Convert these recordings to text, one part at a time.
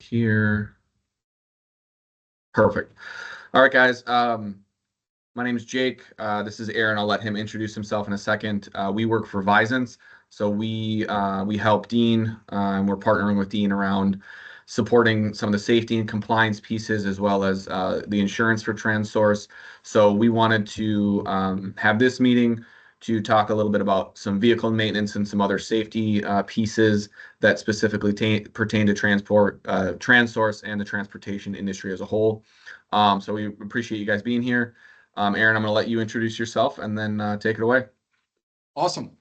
here. Perfect. All right, guys. My name is Jake. This is Aaron. I'll let him introduce himself in a second. We work for Visance, so we help Dean, and we're partnering with Dean around supporting some of the safety and compliance pieces as well as the insurance for Transource. So we wanted to have this meeting to talk a little bit about some vehicle maintenance and some other safety pieces that specifically pertain to Transource and the transportation industry as a whole. So we appreciate you guys being here. Aaron, I'm going to let you introduce yourself and then take it away. Awesome.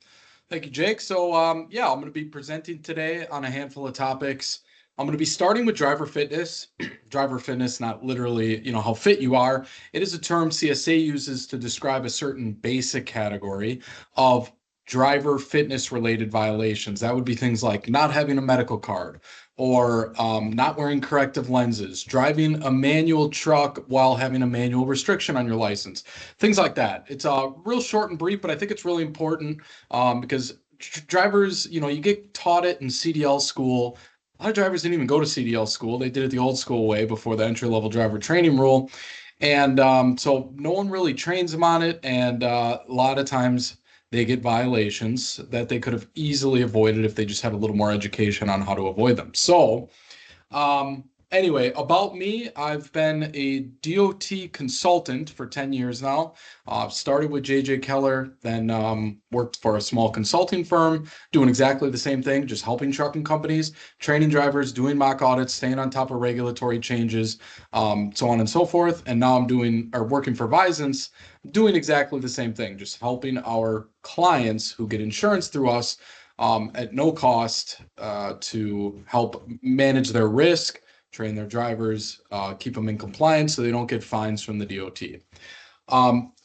Thank you, Jake. So, yeah, I'm going to be presenting today on a handful of topics. I'm going to be starting with driver fitness. Driver fitness, not literally, how fit you are. It is a term CSA uses to describe a certain basic category of driver fitness related violations. That would be things like not having a medical card or not wearing corrective lenses, driving a manual truck while having a manual restriction on your license, things like that. It's real short and brief, but I think it's really important because drivers, you get taught it in CDL school. A lot of drivers didn't even go to CDL school. They did it the old school way before the entry-level driver training rule. And so no one really trains them on it. And a lot of times they get violations that they could have easily avoided if they just had a little more education on how to avoid them. So anyway, about me, I've been a DOT consultant for 10 years now. Started with JJ Keller, then worked for a small consulting firm, doing exactly the same thing, just helping trucking companies, training drivers, doing mock audits, staying on top of regulatory changes, so on and so forth. And now I'm working for Visance, doing exactly the same thing, just helping our clients who get insurance through us at no cost to help manage their risk, train their drivers, keep them in compliance so they don't get fines from the DOT.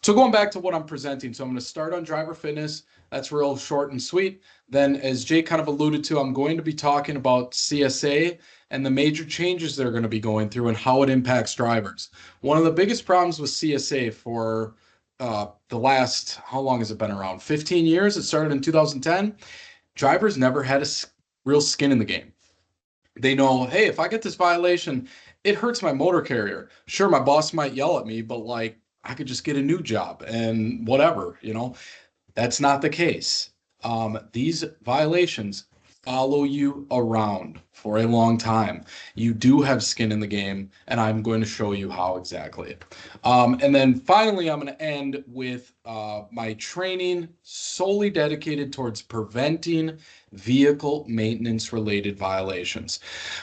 So going back to what I'm presenting, so I'm going to start on driver fitness. That's real short and sweet. Then, as Jay kind of alluded to, I'm going to be talking about CSA and the major changes they're going to be going through and how it impacts drivers. One of the biggest problems with CSA for the last, how long has it been around? 15 years. It started in 2010. Drivers never had a real skin in the game. They know, hey, if I get this violation, it hurts my motor carrier. Sure, my boss might yell at me, but I could just get a new job and whatever, That's not the case. These violations follow you around for a long time. You do have skin in the game, and I'm going to show you how exactly. And then finally, I'm going to end with my training solely dedicated towards preventing vehicle maintenance related violations.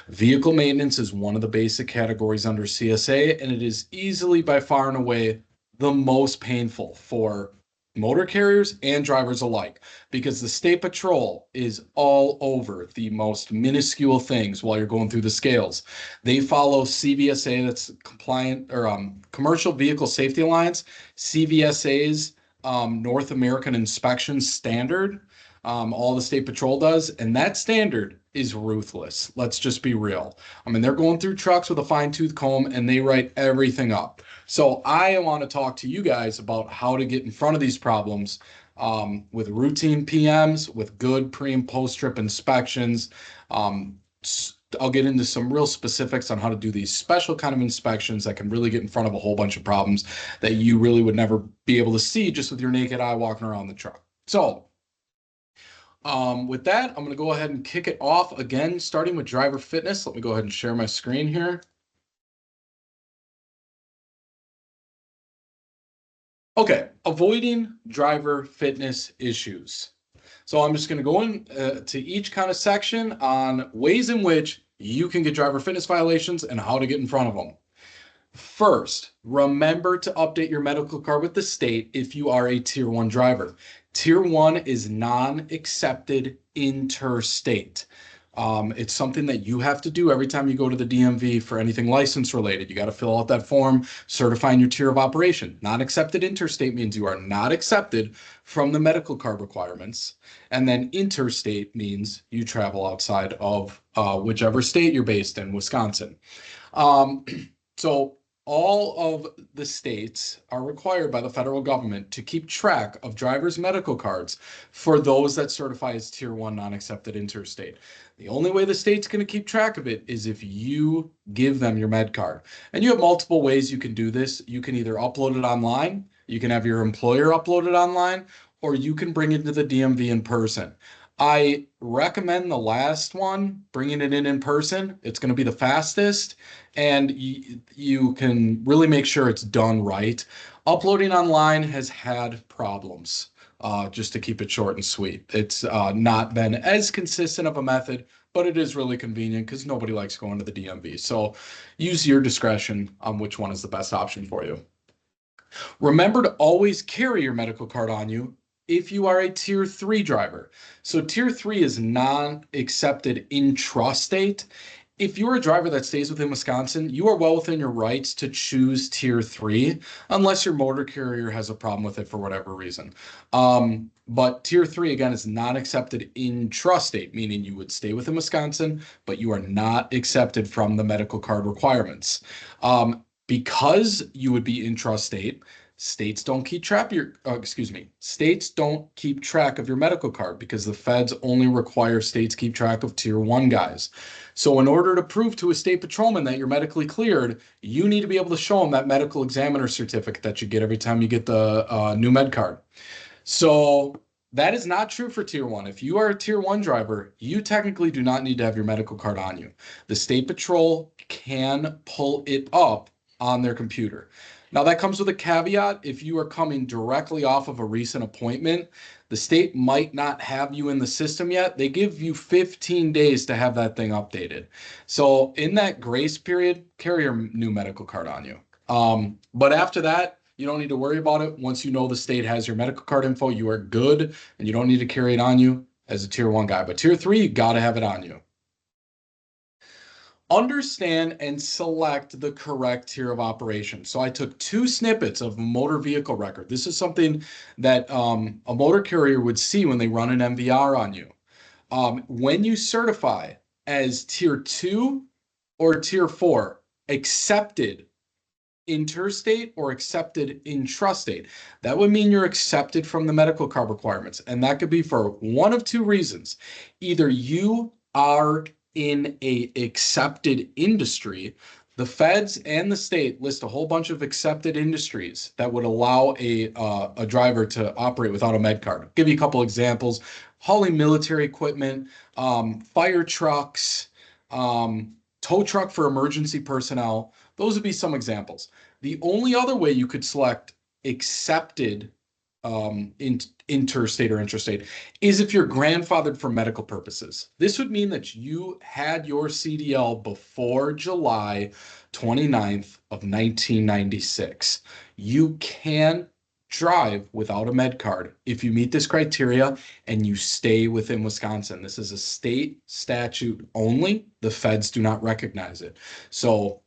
Vehicle maintenance is one of the basic categories under CSA, and it is easily by far and away the most painful for motor carriers and drivers alike, because the state patrol is all over the most minuscule things while you're going through the scales. They follow CVSA, that's compliant, or Commercial Vehicle Safety Alliance, CVSA's North American Inspection Standard. All the state patrol does, and that standard is ruthless. Let's just be real. I mean, they're going through trucks with a fine-tooth comb and they write everything up. So I want to talk to you guys about how to get in front of these problems with routine PMs, with good pre and post-trip inspections. I'll get into some real specifics on how to do these special kind of inspections that can really get in front of a whole bunch of problems that you really would never be able to see just with your naked eye walking around the truck. So with that, I'm going to go ahead and kick it off again, starting with driver fitness. Let me go ahead and share my screen here. Okay, avoiding driver fitness issues. So I'm just going to go into each kind of section on ways in which you can get driver fitness violations and how to get in front of them. First, remember to update your medical card with the state if you are a Tier 1 driver. Tier 1 is non-accepted interstate. It's something that you have to do every time you go to the DMV for anything license related. You got to fill out that form certifying your tier of operation. Not accepted interstate means you are not accepted from the medical card requirements. And then interstate means you travel outside of whichever state you're based in, Wisconsin. So all of the states are required by the federal government to keep track of drivers' medical cards for those that certify as tier one non-accepted interstate. The only way the state's going to keep track of it is if you give them your med card. And you have multiple ways you can do this. You can either upload it online, you can have your employer upload it online, or you can bring it to the DMV in person. I recommend the last one, bringing it in person. It's going to be the fastest, and you can really make sure it's done right. Uploading online has had problems, just to keep it short and sweet. It's not been as consistent of a method, but it is really convenient because nobody likes going to the DMV. So use your discretion on which one is the best option for you. Remember to always carry your medical card on you if you are a tier 3 driver. So tier 3 is non-accepted intrastate. If you're a driver that stays within Wisconsin, you are well within your rights to choose tier 3 unless your motor carrier has a problem with it for whatever reason. But tier 3 again is not accepted intrastate, meaning you would stay within Wisconsin, but you are not accepted from the medical card requirements. Because you would be intrastate, states don't keep track of your, states don't keep track of your medical card because the feds only require states keep track of tier 1 guys. So in order to prove to a state patrolman that you're medically cleared, you need to be able to show them that medical examiner certificate that you get every time you get the new med card. So that is not true for tier 1. If you are a tier 1 driver, you technically do not need to have your medical card on you. The state patrol can pull it up on their computer. Now that comes with a caveat. If you are coming directly off of a recent appointment, the state might not have you in the system yet. They give you 15 days to have that thing updated. So in that grace period, carry your new medical card on you. But after that, you don't need to worry about it. Once you know the state has your medical card info, you are good, and you don't need to carry it on you as a tier 1 guy. But tier 3, you got to have it on you. Understand and select the correct tier of operation. So I took 2 snippets of motor vehicle record. This is something that a motor carrier would see when they run an MVR on you. When you certify as tier 2 or tier 4, accepted interstate or accepted intrastate, that would mean you're accepted from the medical card requirements. And that could be for one of 2 reasons. Either you are in a accepted industry. The feds and the state list a whole bunch of accepted industries that would allow a driver to operate without a med card. I'll give you a couple examples: hauling military equipment, fire trucks, tow truck for emergency personnel. Those would be some examples. The only other way you could select accepted interstate or intrastate is if you're grandfathered for medical purposes. This would mean that you had your CDL before July 29th of 1996. You can drive without a med card if you meet this criteria and you stay within Wisconsin. This is a state statute only. The feds do not recognize it. So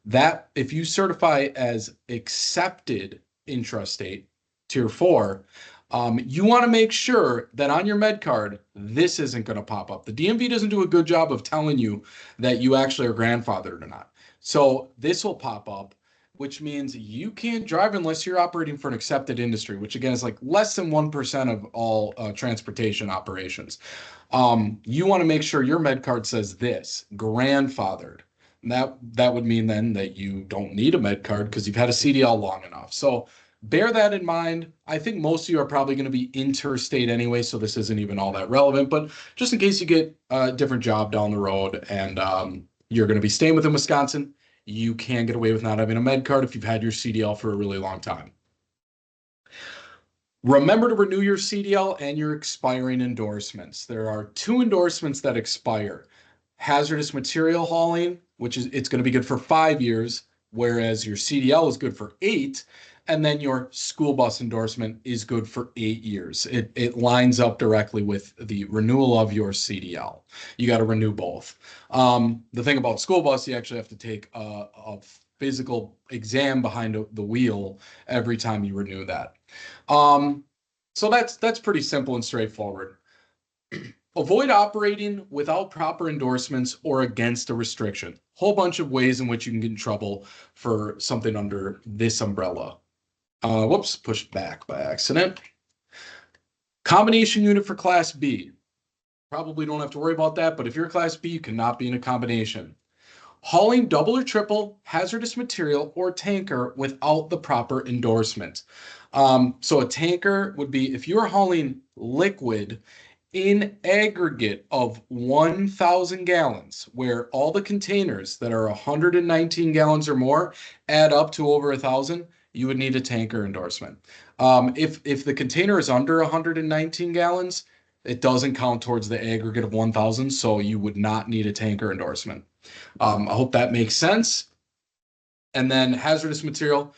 that if you certify as accepted intrastate, tier 4, you want to make sure that on your med card, this isn't going to pop up. The DMV doesn't do a good job of telling you that you actually are grandfathered or not. So this will pop up, which means you can't drive unless you're operating for an accepted industry, which again is like less than 1% of all transportation operations. You want to make sure your med card says this, grandfathered. That would mean then that you don't need a med card because you've had a CDL long enough. So bear that in mind. I think most of you are probably going to be interstate anyway, so this isn't even all that relevant. But just in case you get a different job down the road and you're going to be staying within Wisconsin, you can get away with not having a med card if you've had your CDL for a really long time. Remember to renew your CDL and your expiring endorsements. There are 2 endorsements that expire. Hazardous material hauling, which is it's going to be good for 5 years, whereas your CDL is good for 8. And then your school bus endorsement is good for 8 years. It lines up directly with the renewal of your CDL. You got to renew both. The thing about school bus, you actually have to take a physical exam behind the wheel every time you renew that. So that's pretty simple and straightforward. Avoid operating without proper endorsements or against a restriction. Whole bunch of ways in which you can get in trouble for something under this umbrella. Whoops, pushed back by accident. Combination unit for Class B. Probably don't have to worry about that, but if you're a Class B, you cannot be in a combination. Hauling double or triple hazardous material or tanker without the proper endorsement. So a tanker would be if you're hauling liquid in aggregate of 1,000 gallons, where all the containers that are 119 gallons or more add up to over 1,000, you would need a tanker endorsement. If the container is under 119 gallons, it doesn't count towards the aggregate of 1,000, so you would not need a tanker endorsement. I hope that makes sense. And then hazardous material,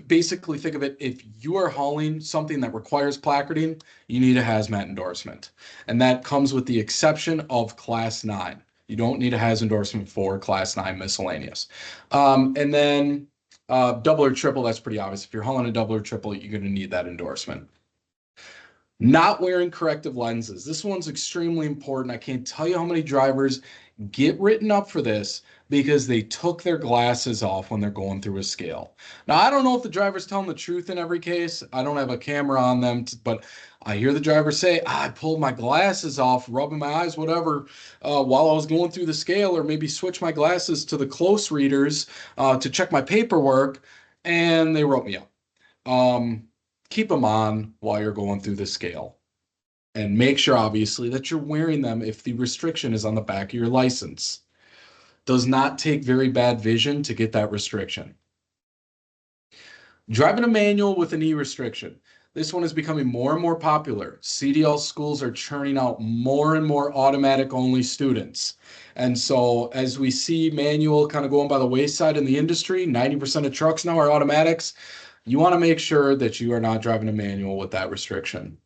basically think of it, if you are hauling something that requires placarding, you need a hazmat endorsement. And that comes with the exception of Class 9. You don't need a HAZ endorsement for Class 9 miscellaneous. And then double or triple, that's pretty obvious. If you're hauling a double or triple, you're going to need that endorsement. Not wearing corrective lenses. This one's extremely important. I can't tell you how many drivers get written up for this because they took their glasses off when they're going through a scale. Now, I don't know if the driver's telling the truth in every case. I don't have a camera on them, but I hear the driver say, I pulled my glasses off, rubbing my eyes, whatever, while I was going through the scale, or maybe switch my glasses to the close readers to check my paperwork, and they wrote me up. Keep them on while you're going through the scale. And make sure, obviously, that you're wearing them if the restriction is on the back of your license. Does not take very bad vision to get that restriction. Driving a manual with an E restriction. This one is becoming more and more popular. CDL schools are churning out more and more automatic only students. And so as we see manual kind of going by the wayside in the industry, 90% of trucks now are automatics. You want to make sure that you are not driving a manual with that restriction.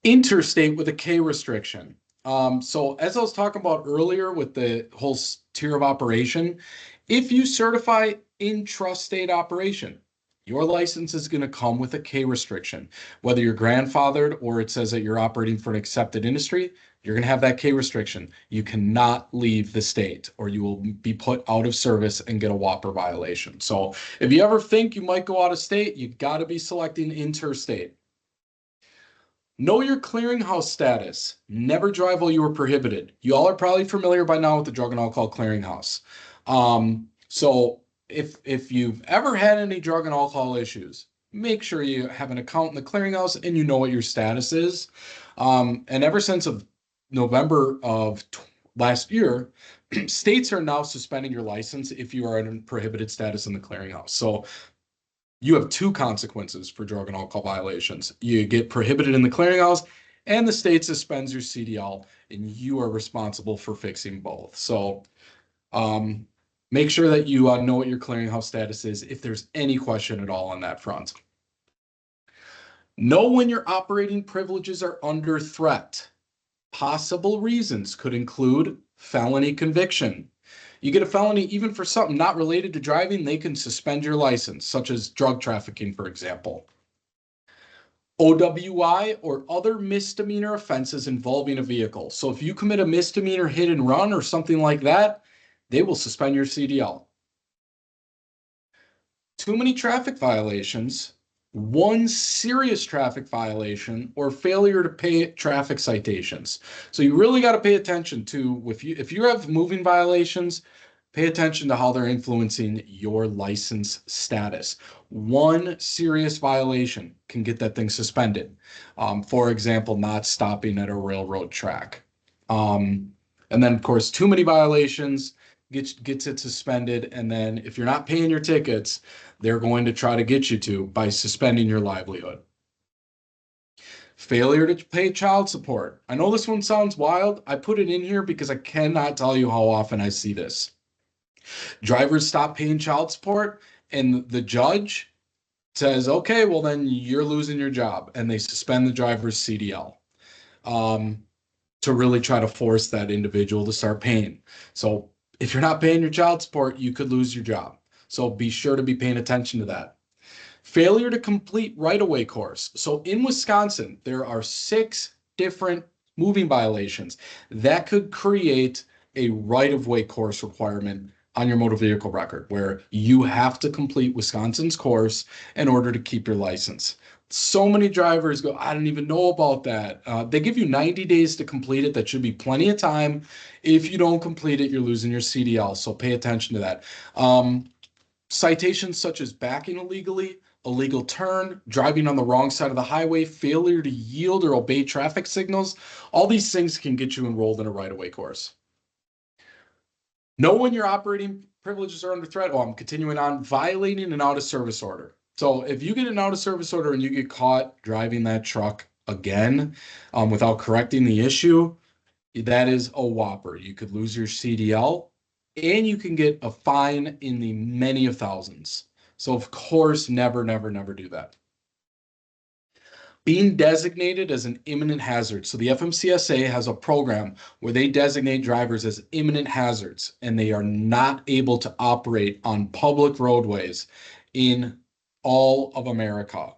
Interstate with a K restriction. So as I was talking about earlier with the whole tier of operation, if you certify intrastate operation, your license is going to come with a K restriction. Whether you're grandfathered or it says that you're operating for an accepted industry, you're going to have that K restriction. You cannot leave the state or you will be put out of service and get a Whopper violation. So if you ever think you might go out of state, you got to be selecting interstate. Know your clearinghouse status. Never drive while you are prohibited. You all are probably familiar by now with the Drug and Alcohol Clearinghouse. So if you've ever had any drug and alcohol issues, make sure you have an account in the clearinghouse and you know what your status is. And ever since of November of last year, states are now suspending your license if you are in prohibited status in the clearinghouse. So you have two consequences for drug and alcohol violations. You get prohibited in the clearinghouse and the state suspends your CDL and you are responsible for fixing both. So make sure that you know what your clearinghouse status is if there's any question at all on that front. Know when your operating privileges are under threat. Possible reasons could include felony conviction. You get a felony even for something not related to driving, they can suspend your license, such as drug trafficking, for example. OWI or other misdemeanor offenses involving a vehicle. So if you commit a misdemeanor hit and run or something like that, they will suspend your CDL. Too many traffic violations, one serious traffic violation, or failure to pay traffic citations. So you really got to pay attention to, if you have moving violations, pay attention to how they're influencing your license status. One serious violation can get that thing suspended. For example, not stopping at a railroad track. And then, of course, too many violations gets it suspended. And then if you're not paying your tickets, they're going to try to get you to by suspending your livelihood. Failure to pay child support. I know this one sounds wild. I put it in here because I cannot tell you how often I see this. Drivers stop paying child support and the judge says, okay, well then you're losing your job. And they suspend the driver's CDL to really try to force that individual to start paying. So if you're not paying your child support, you could lose your job. So be sure to be paying attention to that. Failure to complete right-of-way course. So in Wisconsin, there are 6 different moving violations. That could create a right-of-way course requirement on your motor vehicle record where you have to complete Wisconsin's course in order to keep your license. So many drivers go, I didn't even know about that. They give you 90 days to complete it. That should be plenty of time. If you don't complete it, you're losing your CDL. So pay attention to that. Citations such as backing illegally, illegal turn, driving on the wrong side of the highway, failure to yield or obey traffic signals, all these things can get you enrolled in a right-of-way course. Know when your operating privileges are under threat. Oh, I'm continuing on. Violating an out of service order. So if you get an out of service order and you get caught driving that truck again without correcting the issue, that is a whopper. You could lose your CDL and you can get a fine in the many of thousands. So of course, never, never, never do that. Being designated as an imminent hazard. So the FMCSA has a program where they designate drivers as imminent hazards and they are not able to operate on public roadways in all of America.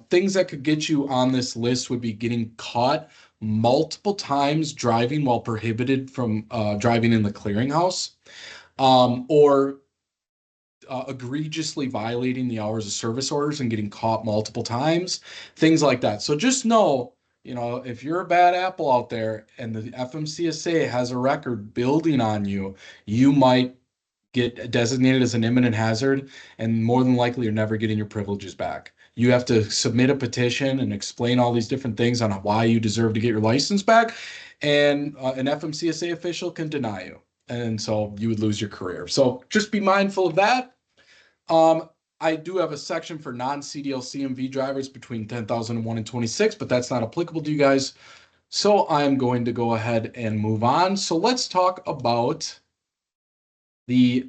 Things that could get you on this list would be getting caught multiple times driving while prohibited from driving in the clearinghouse, or egregiously violating the hours of service orders and getting caught multiple times, things like that. So just know, if you're a bad apple out there and the FMCSA has a record building on you, you might get designated as an imminent hazard, and more than likely you're never getting your privileges back. You have to submit a petition and explain all these different things on why you deserve to get your license back, and an FMCSA official can deny you. And so you would lose your career. So just be mindful of that. I do have a section for non-CDL CMV drivers between 10,001 and 26, but that's not applicable to you guys. So I'm going to go ahead and move on. So let's talk about the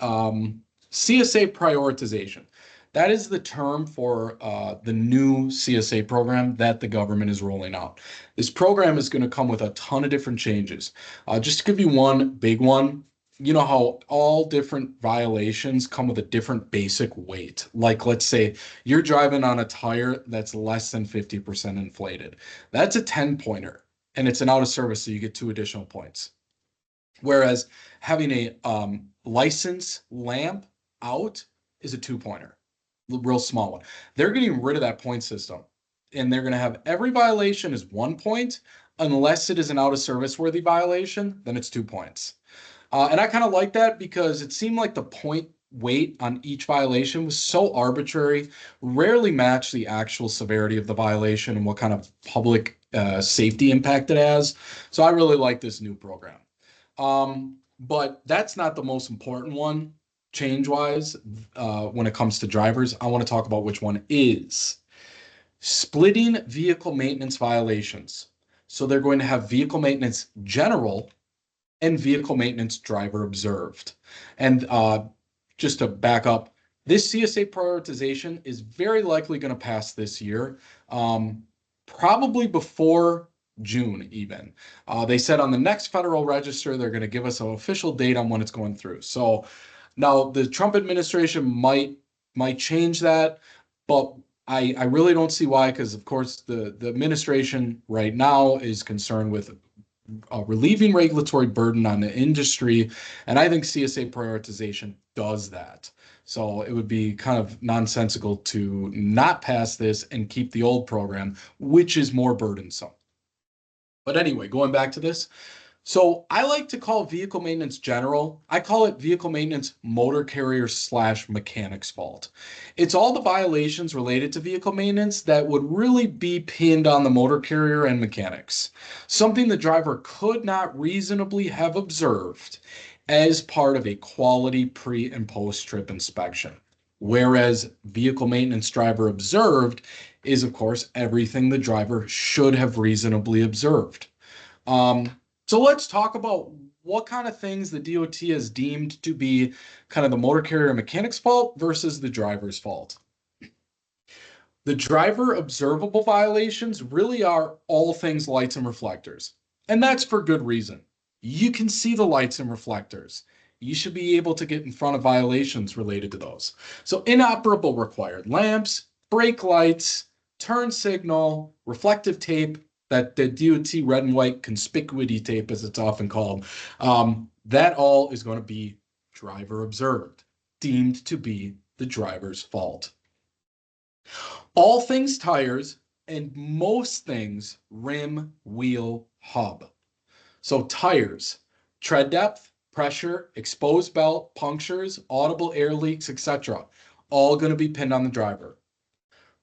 CSA prioritization. That is the term for the new CSA program that the government is rolling out. This program is going to come with a ton of different changes. Just to give you one big one, you know how all different violations come with a different basic weight. Like, let's say you're driving on a tire that's less than 50% inflated. That's a 10-pointer, and it's an out of service, so you get 2 additional points. Whereas having a license lamp out is a 2-pointer, real small one. They're getting rid of that point system, and they're going to have every violation is 1 point, unless it is an out of service worthy violation, then it's 2 points. And I kind of like that because it seemed like the point weight on each violation was so arbitrary, rarely matched the actual severity of the violation and what kind of public safety impact it has. So I really like this new program. But that's not the most important one change-wise when it comes to drivers. I want to talk about which one is. Splitting vehicle maintenance violations. So they're going to have vehicle maintenance general and vehicle maintenance driver observed. And just to back up, this CSA prioritization is very likely going to pass this year, probably before June even. They said on the next Federal Register, they're going to give us an official date on when it's going through. So now the Trump administration might change that, but I really don't see why, because of course the administration right now is concerned with relieving regulatory burden on the industry. And I think CSA prioritization does that. So it would be kind of nonsensical to not pass this and keep the old program, which is more burdensome. But anyway, going back to this. So I like to call vehicle maintenance general. I call it vehicle maintenance motor carrier / mechanic's fault. It's all the violations related to vehicle maintenance that would really be pinned on the motor carrier and mechanics. Something the driver could not reasonably have observed as part of a quality pre and post trip inspection. Whereas vehicle maintenance driver observed is, of course, everything the driver should have reasonably observed. So let's talk about what kind of things the DOT has deemed to be kind of the motor carrier mechanic's fault versus the driver's fault. The driver observable violations really are all things lights and reflectors. And that's for good reason. You can see the lights and reflectors. You should be able to get in front of violations related to those. So inoperable required lamps, brake lights, turn signal, reflective tape, that the DOT red and white conspicuity tape, as it's often called, that all is going to be driver observed, deemed to be the driver's fault. All things tires and most things rim, wheel, hub. So tires, tread depth, pressure, exposed belt, punctures, audible air leaks, etc. All going to be pinned on the driver.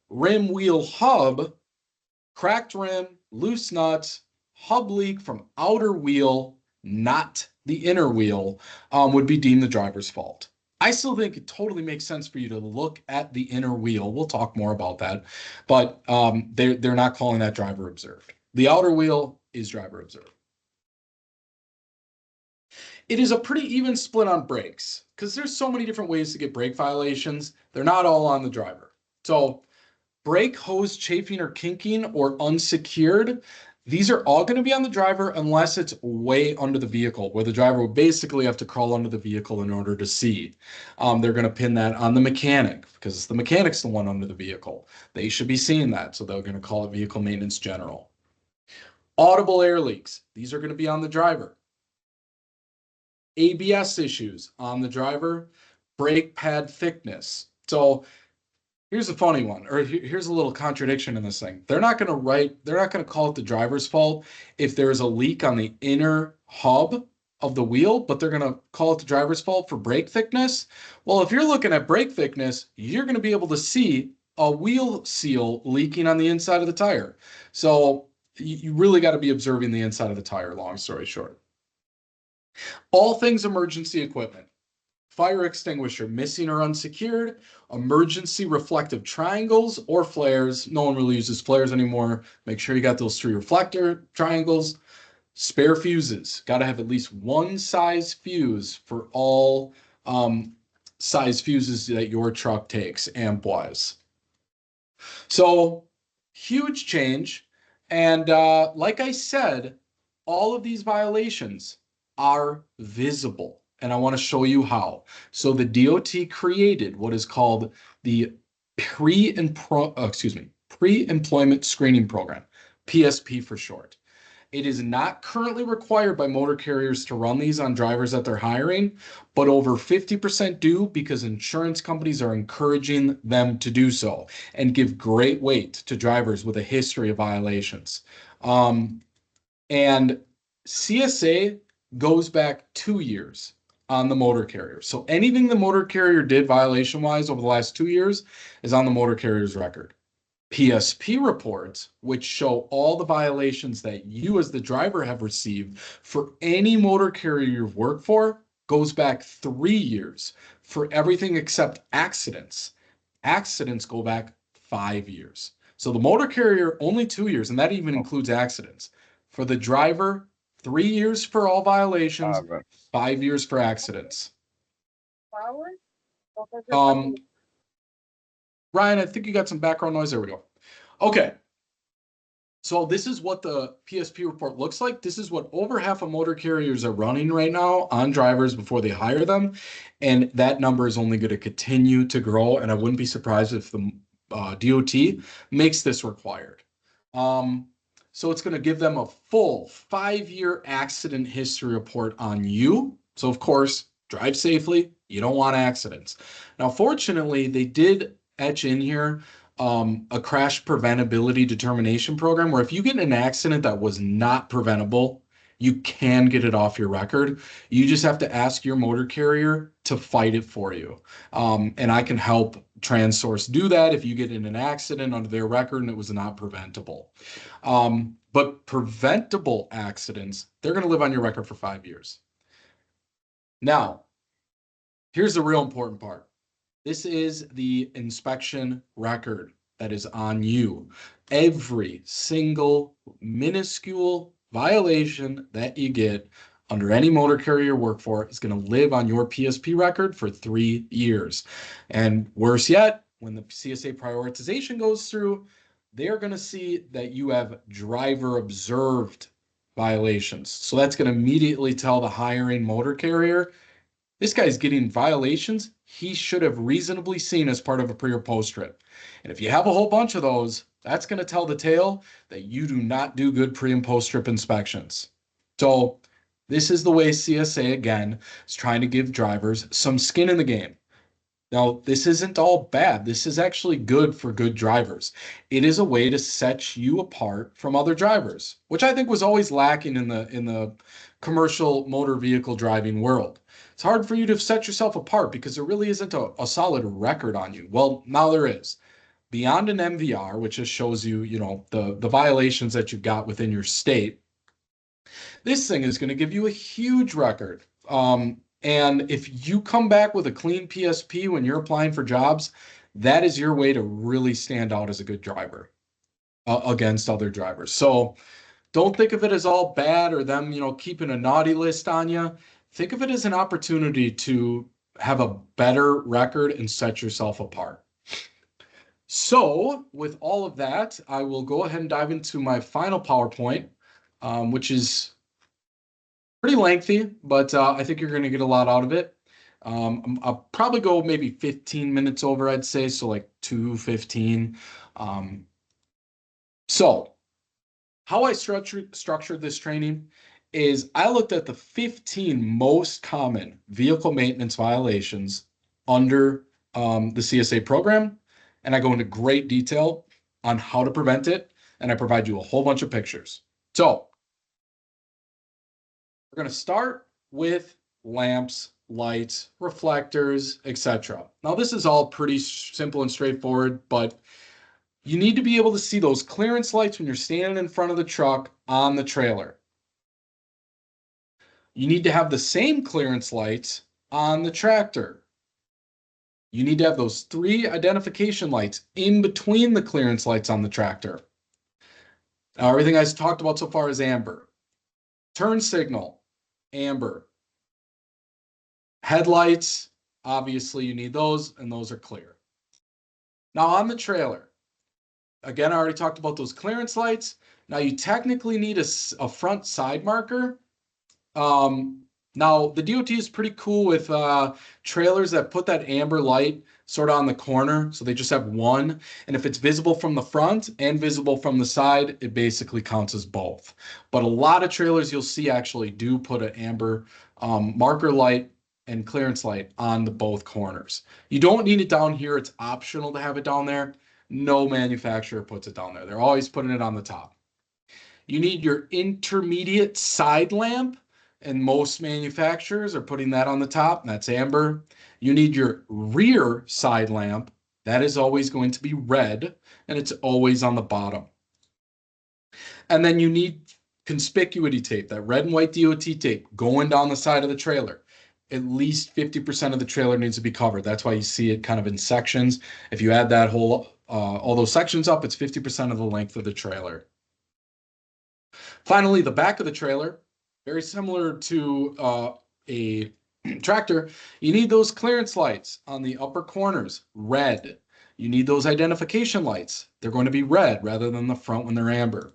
Rim, wheel, hub, cracked rim, loose nuts, hub leak from outer wheel, not the inner wheel, would be deemed the driver's fault. I still think it totally makes sense for you to look at the inner wheel. We'll talk more about that, but they're not calling that driver observed. The outer wheel is driver observed. It is a pretty even split on brakes because there's so many different ways to get brake violations. They're not all on the driver. So brake hose chafing or kinking or unsecured, these are all going to be on the driver unless it's way under the vehicle, where the driver will basically have to crawl under the vehicle in order to see. They're going to pin that on the mechanic because the mechanic's the one under the vehicle. They should be seeing that, so they're going to call it vehicle maintenance general. Audible air leaks, these are going to be on the driver. ABS issues on the driver, brake pad thickness. So here's a funny one, or here's a little contradiction in this thing. They're not going to call it the driver's fault if there's a leak on the inner hub of the wheel, but they're going to call it the driver's fault for brake thickness. Well, if you're looking at brake thickness, you're going to be able to see a wheel seal leaking on the inside of the tire. So you really got to be observing the inside of the tire, long story short. All things emergency equipment. Fire extinguisher missing or unsecured, emergency reflective triangles or flares. No one really uses flares anymore. Make sure you got those 3 reflector triangles. Spare fuses. Got to have at least one size fuse for all size fuses that your truck takes, amp-wise. So huge change. And like I said, all of these violations are visible. And I want to show you how. So the DOT created what is called the Pre-Employment Screening Program, PSP for short. It is not currently required by motor carriers to run these on drivers that they're hiring, but over 50% do because insurance companies are encouraging them to do so and give great weight to drivers with a history of violations. And CSA goes back 2 years on the motor carrier. So anything the motor carrier did violation-wise over the last 2 years is on the motor carrier's record. PSP reports, which show all the violations that you as the driver have received for any motor carrier you've worked for, goes back 3 years for everything except accidents. Accidents go back 5 years. So the motor carrier, only 2 years, and that even includes accidents. For the driver, 3 years for all violations, 5 years for accidents. Ryan, I think you got some background noise. There we go. Okay. So this is what the PSP report looks like. This is what over half of motor carriers are running right now on drivers before they hire them. And that number is only going to continue to grow. And I wouldn't be surprised if the DOT makes this required. So it's going to give them a full 5-year accident history report on you. So of course, drive safely. You don't want accidents. Now, fortunately, they did etch in here a crash preventability determination program where if you get in an accident that was not preventable, you can get it off your record. You just have to ask your motor carrier to fight it for you. And I can help Transource do that if you get in an accident under their record and it was not preventable. But preventable accidents, they're going to live on your record for 5 years. Now, here's the real important part. This is the inspection record that is on you. Every single minuscule violation that you get under any motor carrier you work for is going to live on your PSP record for 3 years. And worse yet, when the CSA prioritization goes through, they're going to see that you have driver observed violations. So that's going to immediately tell the hiring motor carrier, this guy's getting violations he should have reasonably seen as part of a pre or post trip. And if you have a whole bunch of those, That's going to tell the tale that you do not do good pre and post trip inspections. So this is the way CSA, again, is trying to give drivers some skin in the game. Now, this isn't all bad. This is actually good for good drivers. It is a way to set you apart from other drivers, which I think was always lacking in the commercial motor vehicle driving world. It's hard for you to set yourself apart because there really isn't a solid record on you. Well, now there is. Beyond an MVR, which just shows you, the violations that you've got within your state, this thing is going to give you a huge record. And if you come back with a clean PSP when you're applying for jobs, that is your way to really stand out as a good driver against other drivers. So don't think of it as all bad or them, keeping a naughty list on you. Think of it as an opportunity to have a better record and set yourself apart. So with all of that, I will go ahead and dive into my final PowerPoint, which is pretty lengthy, but I think you're going to get a lot out of it. I'll probably go maybe 15 minutes over, I'd say, so like 2:15. So how I structured this training is I looked at the 15 most common vehicle maintenance violations under the CSA program, and I go into great detail on how to prevent it, and I provide you a whole bunch of pictures. So we're going to start with lamps, lights, reflectors, etc. Now, this is all pretty simple and straightforward, but you need to be able to see those clearance lights when you're standing in front of the truck on the trailer. You need to have the same clearance lights on the tractor. You need to have those 3 identification lights in between the clearance lights on the tractor. Now, everything I've talked about so far is amber. Turn signal, amber. Headlights, obviously you need those, and those are clear. Now on the trailer, again, I already talked about those clearance lights. Now you technically need a front side marker. Now the DOT is pretty cool with trailers that put that amber light sort of on the corner, so they just have one. And if it's visible from the front and visible from the side, it basically counts as both. But a lot of trailers you'll see actually do put an amber marker light and clearance light on the both corners. You don't need it down here. It's optional to have it down there. No manufacturer puts it down there. They're always putting it on the top. You need your intermediate side lamp, and most manufacturers are putting that on the top, and that's amber. You need your rear side lamp. That is always going to be red, and it's always on the bottom. And then you need conspicuity tape, that red and white DOT tape going down the side of the trailer. At least 50% of the trailer needs to be covered. That's why you see it kind of in sections. If you add that whole, all those sections up, it's 50% of the length of the trailer. Finally, the back of the trailer, very similar to a tractor, you need those clearance lights on the upper corners, red. You need those identification lights. They're going to be red rather than the front when they're amber.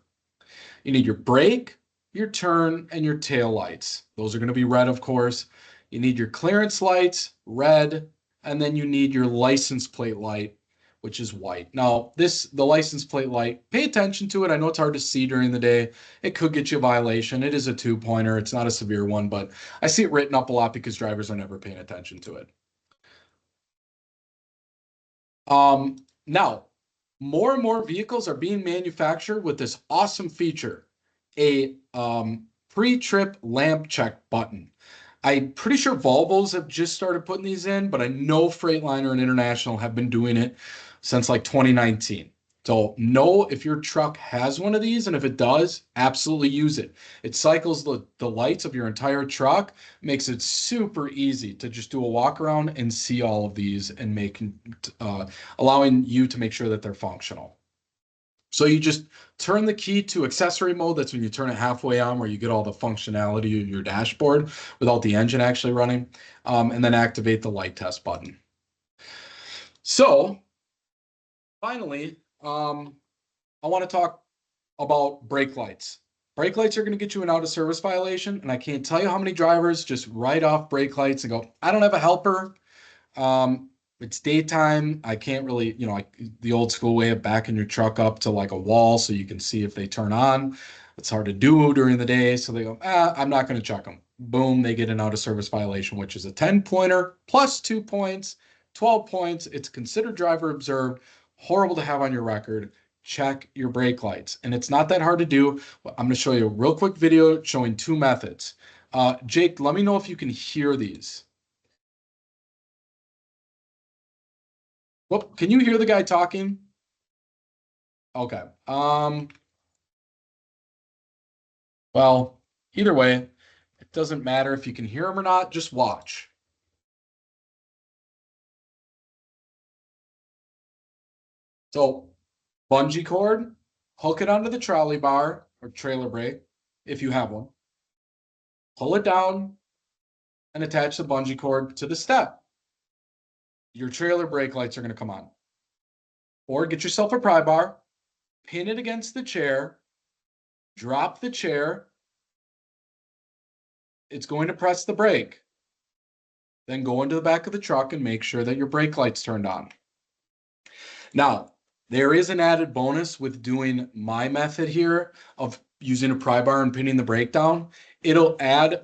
You need your brake, your turn, and your tail lights. Those are going to be red, of course. You need your clearance lights, red, and then you need your license plate light, which is white. Now, the license plate light, pay attention to it. I know it's hard to see during the day. It could get you a violation. It is a 2-pointer. It's not a severe one, but I see it written up a lot because drivers are never paying attention to it. Now, more and more vehicles are being manufactured with this awesome feature, a pre-trip lamp check button. I'm pretty sure Volvos have just started putting these in, but I know Freightliner and International have been doing it since like 2019. So know if your truck has one of these, and if it does, absolutely use it. It cycles the lights of your entire truck, makes it super easy to just do a walk around and see all of these and allowing you to make sure that they're functional. So you just turn the key to accessory mode. That's when you turn it halfway on, where you get all the functionality of your dashboard without the engine actually running, and then activate the light test button. So finally, I want to talk about brake lights. Brake lights are going to get you an out of service violation, and I can't tell you how many drivers just write off brake lights and go, I don't have a helper. It's daytime. I can't really, like the old school way of backing your truck up to like a wall so you can see if they turn on. It's hard to do during the day. So they go, I'm not going to check them. Boom, they get an out of service violation, which is a 10-pointer plus 2 points, 12 points. It's considered driver observed. Horrible to have on your record. Check your brake lights. And it's not that hard to do. I'm going to show you a real quick video showing two methods. Jake, let me know if you can hear these. Well, can you hear the guy talking? Okay. Well, either way, it doesn't matter if you can hear him or not, just watch. So, bungee cord, hook it onto the trolley bar or trailer brake if you have one. Pull it down and attach the bungee cord to the step. Your trailer brake lights are going to come on. Or get yourself a pry bar, pin it against the chair, drop the chair. It's going to press the brake. Then go into the back of the truck and make sure that your brake lights turned on. Now, there is an added bonus with doing my method here of using a pry bar and pinning the brake down. It'll add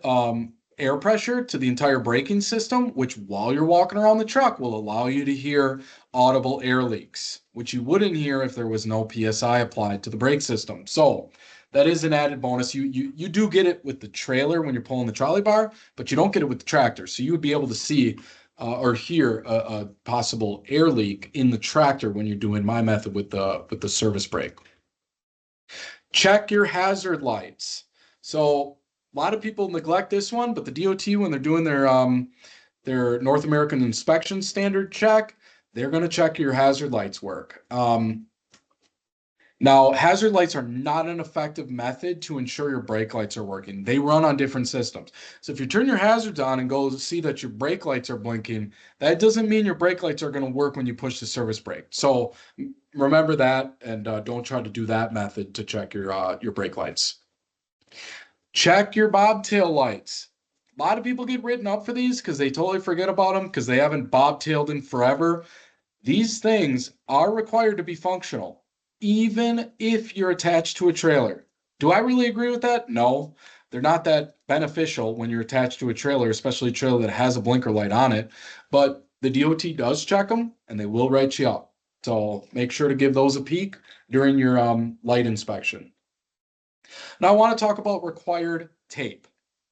air pressure to the entire braking system, which while you're walking around the truck will allow you to hear audible air leaks, which you wouldn't hear if there was no PSI applied to the brake system. So that is an added bonus. You do get it with the trailer when you're pulling the trolley bar, but you don't get it with the tractor. So you would be able to see or hear a possible air leak in the tractor when you're doing my method with the service brake. Check your hazard lights. So a lot of people neglect this one, but the DOT, when they're doing their North American inspection standard check, they're going to check your hazard lights work. Now, hazard lights are not an effective method to ensure your brake lights are working. They run on different systems. So if you turn your hazards on and go see that your brake lights are blinking, that doesn't mean your brake lights are going to work when you push the service brake. So remember that, and don't try to do that method to check your brake lights. Check your bobtail lights. A lot of people get written up for these because they totally forget about them because they haven't bobtailed in forever. These things are required to be functional, even if you're attached to a trailer. Do I really agree with that? No. They're not that beneficial when you're attached to a trailer, especially a trailer that has a blinker light on it. But the DOT does check them, and they will write you up. So make sure to give those a peek during your light inspection. Now I want to talk about required tape.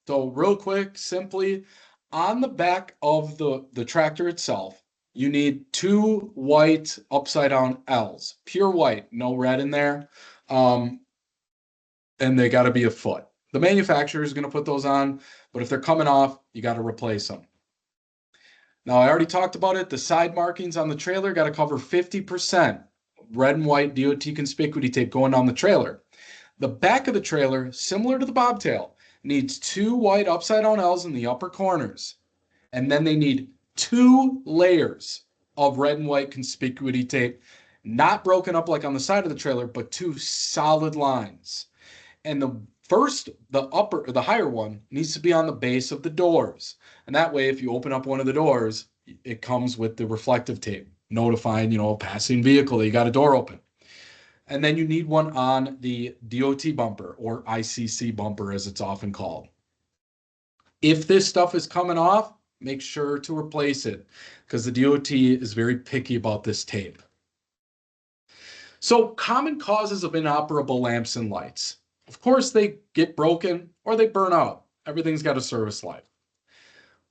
So real quick, simply, on the back of the tractor itself, you need 2 white upside down L's, pure white, no red in there. And they got to be a foot. The manufacturer is going to put those on, but if they're coming off, you got to replace them. Now, I already talked about it. The side markings on the trailer got to cover 50% red and white DOT conspicuity tape going down the trailer. The back of the trailer, similar to the bobtail, needs 2 white upside down L's in the upper corners. And then they need 2 layers of red and white conspicuity tape, not broken up like on the side of the trailer, but 2 solid lines. And the higher one needs to be on the base of the doors. And that way, if you open up one of the doors, it comes with the reflective tape notifying, a passing vehicle that you got a door open. And then you need one on the DOT bumper, or ICC bumper as it's often called. If this stuff is coming off, make sure to replace it because the DOT is very picky about this tape. So, common causes of inoperable lamps and lights. Of course, they get broken or they burn out. Everything's got a service life.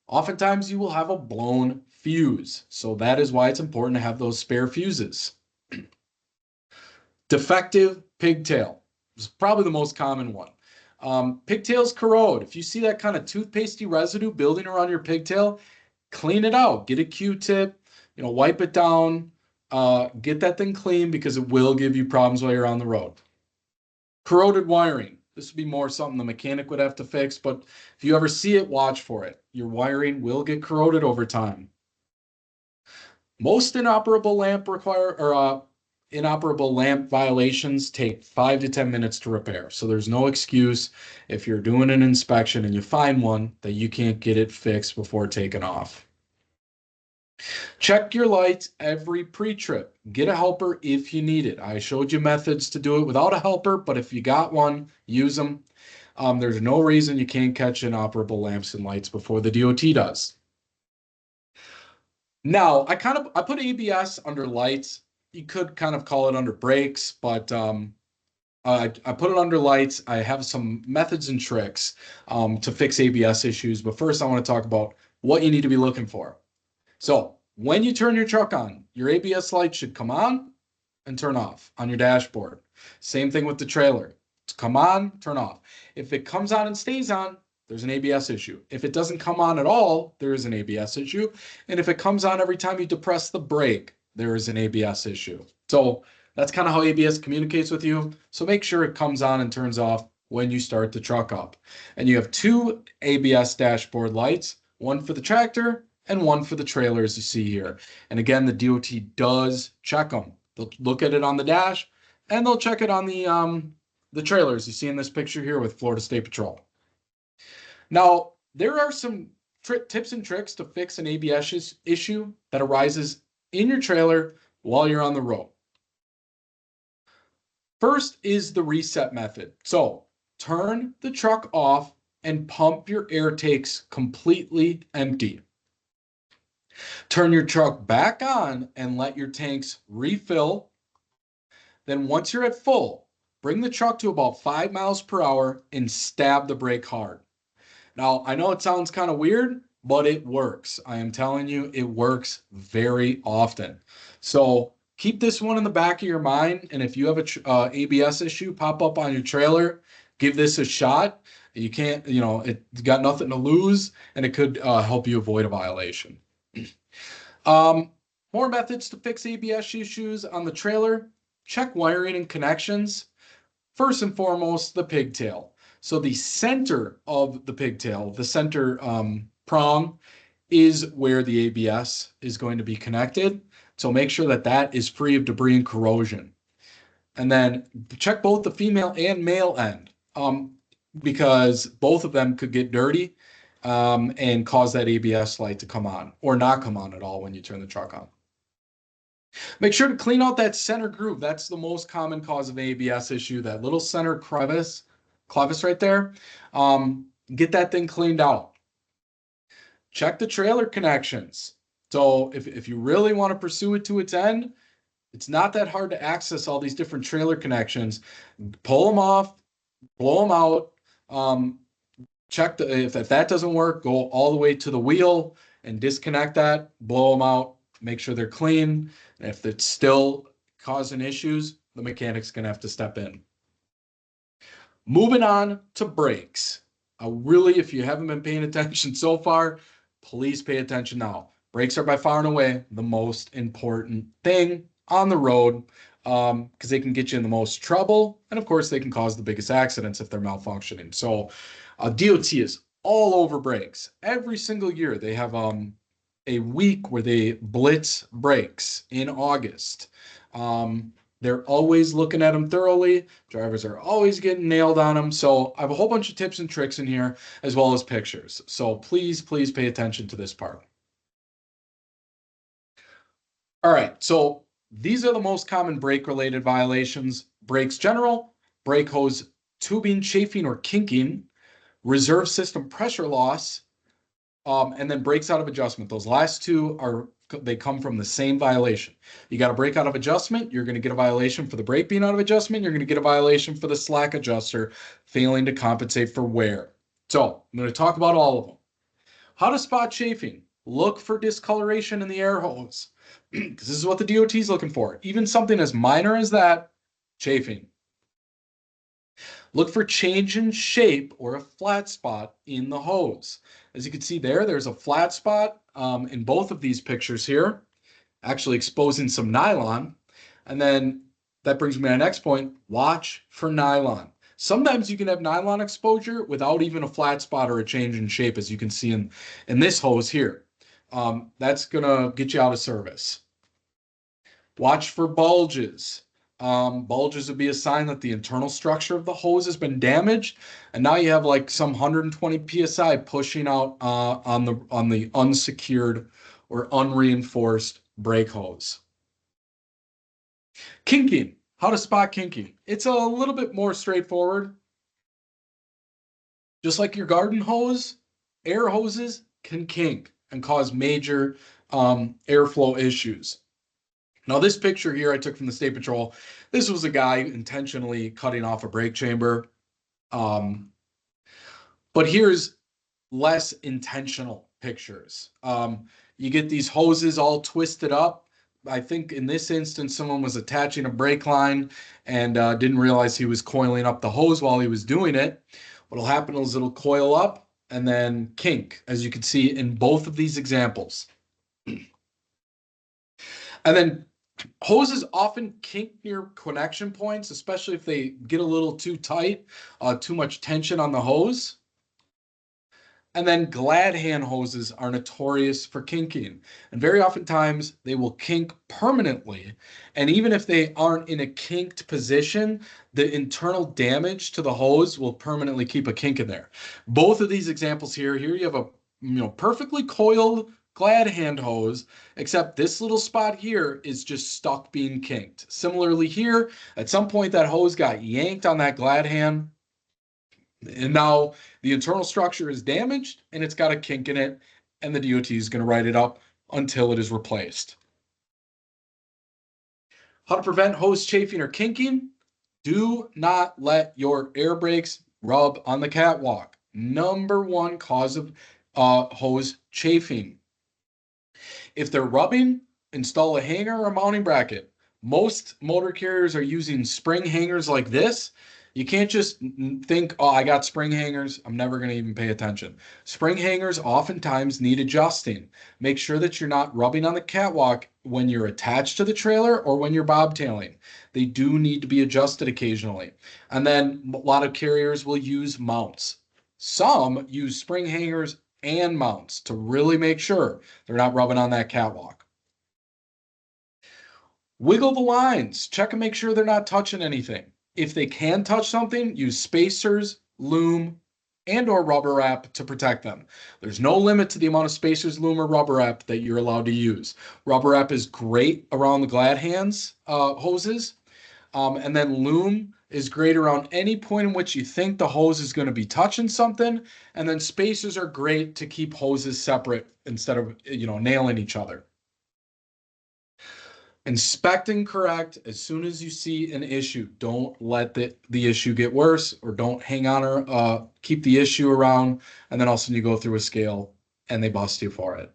Oftentimes, you will have a blown fuse. So that is why it's important to have those spare fuses. Defective pigtail is probably the most common one. Pigtails corrode. If you see that kind of toothpastey residue building around your pigtail, clean it out. Get a Q-tip, wipe it down, get that thing clean because it will give you problems while you're on the road. Corroded wiring. This would be more something the mechanic would have to fix, but if you ever see it, watch for it. Your wiring will get corroded over time. Most inoperable lamp violations take 5 to 10 minutes to repair. So there's no excuse if you're doing an inspection and you find one that you can't get it fixed before taking off. Check your lights every pre-trip. Get a helper if you need it. I showed you methods to do it without a helper, but if you got one, use them. There's no reason you can't catch inoperable lamps and lights before the DOT does. Now, I put ABS under lights. You could kind of call it under brakes, but I put it under lights. I have some methods and tricks to fix ABS issues. But first, I want to talk about what you need to be looking for. So when you turn your truck on, your ABS light should come on and turn off on your dashboard. Same thing with the trailer. It's come on, turn off. If it comes on and stays on, there's an ABS issue. If it doesn't come on at all, there is an ABS issue. And if it comes on every time you depress the brake, there is an ABS issue. So that's kind of how ABS communicates with you. So make sure it comes on and turns off when you start the truck up. And you have two ABS dashboard lights, one for the tractor and one for the trailer, as you see here. And again, the DOT does check them. They'll look at it on the dash and they'll check it on the trailers you see in this picture here with Florida State Patrol. Now, there are some tips and tricks to fix an ABS issue that arises in your trailer while you're on the road. First is the reset method. So turn the truck off and pump your air tanks completely empty. Turn your truck back on and let your tanks refill. Then once you're at full, bring the truck to about 5 miles per hour and stab the brake hard. Now, I know it sounds kind of weird, but it works. I am telling you, it works very often. So keep this one in the back of your mind. And if you have a ABS issue pop up on your trailer, give this a shot. You can't, it's got nothing to lose, and it could help you avoid a violation. More methods to fix ABS issues on the trailer. Check wiring and connections. First and foremost, the pigtail. So the center of the pigtail, the center prong, is where the ABS is going to be connected. So make sure that that is free of debris and corrosion. And then check both the female and male end because both of them could get dirty and cause that ABS light to come on or not come on at all when you turn the truck on. Make sure to clean out that center groove. That's the most common cause of ABS issue, that little center crevice right there. Get that thing cleaned out. Check the trailer connections. So if you really want to pursue it to its end, it's not that hard to access all these different trailer connections. Pull them off, blow them out. Check if that doesn't work, go all the way to the wheel and disconnect that, blow them out, make sure they're clean. And if it's still causing issues, the mechanic's going to have to step in. Moving on to brakes. Really, if you haven't been paying attention so far, please pay attention now. Brakes are by far and away the most important thing on the road because they can get you in the most trouble. And of course, they can cause the biggest accidents if they're malfunctioning. So DOT is all over brakes. Every single year, they have a week where they blitz brakes in August. They're always looking at them thoroughly. Drivers are always getting nailed on them. So I have a whole bunch of tips and tricks in here as well as pictures. So please pay attention to this part. All right, so these are the most common brake-related violations. Brakes general, brake hose tubing, chafing, or kinking, reserve system pressure loss, and then brakes out of adjustment. Those last two they come from the same violation. You got a brake out of adjustment, you're going to get a violation for the brake being out of adjustment, you're going to get a violation for the slack adjuster failing to compensate for wear. So I'm going to talk about all of them. How to spot chafing. Look for discoloration in the air hose because this is what the DOT is looking for. Even something as minor as that, chafing. Look for change in shape or a flat spot in the hose. As you can see there's a flat spot in both of these pictures here, actually exposing some nylon. And then that brings me to my next point, watch for nylon. Sometimes you can have nylon exposure without even a flat spot or a change in shape, as you can see in this hose here. That's gonna get you out of service. Watch for bulges. Bulges would be a sign that the internal structure of the hose has been damaged, and now you have like some 120 psi pushing out on the unsecured or unreinforced brake hose. Kinking. How to spot kinking. It's a little bit more straightforward. Just like your garden hose, air hoses can kink and cause major airflow issues. Now, this picture here I took from the State Patrol. This was a guy intentionally cutting off a brake chamber. But here's less intentional pictures. You get these hoses all twisted up. I think in this instance, someone was attaching a brake line and didn't realize he was coiling up the hose while he was doing it. What'll happen is it'll coil up and then kink, as you can see in both of these examples. And then hoses often kink near connection points, especially if they get a little too tight, too much tension on the hose. And then glad hand hoses are notorious for kinking. And very oftentimes they will kink permanently. And even if they aren't in a kinked position, the internal damage to the hose will permanently keep a kink in there. Both of these examples here you have a perfectly coiled glad hand hose, except this little spot here is just stuck being kinked. Similarly here, at some point that hose got yanked on that glad hand, and now the internal structure is damaged and it's got a kink in it, and the DOT is going to write it up until it is replaced. How to prevent hose chafing or kinking? Do not let your air brakes rub on the catwalk. Number one cause of hose chafing. If they're rubbing, install a hanger or a mounting bracket. Most motor carriers are using spring hangers like this. You can't just think, oh, I got spring hangers, I'm never going to even pay attention. Spring hangers oftentimes need adjusting. Make sure that you're not rubbing on the catwalk when you're attached to the trailer or when you're bobtailing. They do need to be adjusted occasionally. And then a lot of carriers will use mounts. Some use spring hangers and mounts to really make sure they're not rubbing on that catwalk. Wiggle the lines. Check and make sure they're not touching anything. If they can touch something, use spacers, loom, and or rubber wrap to protect them. There's no limit to the amount of spacers, loom, or rubber wrap that you're allowed to use. Rubber wrap is great around the glad hands hoses. And then loom is great around any point in which you think the hose is going to be touching something. And then spacers are great to keep hoses separate instead of, nailing each other. Inspect and correct as soon as you see an issue. Don't let the issue get worse, or don't hang on or keep the issue around, and then all of a sudden you go through a scale and they bust you for it.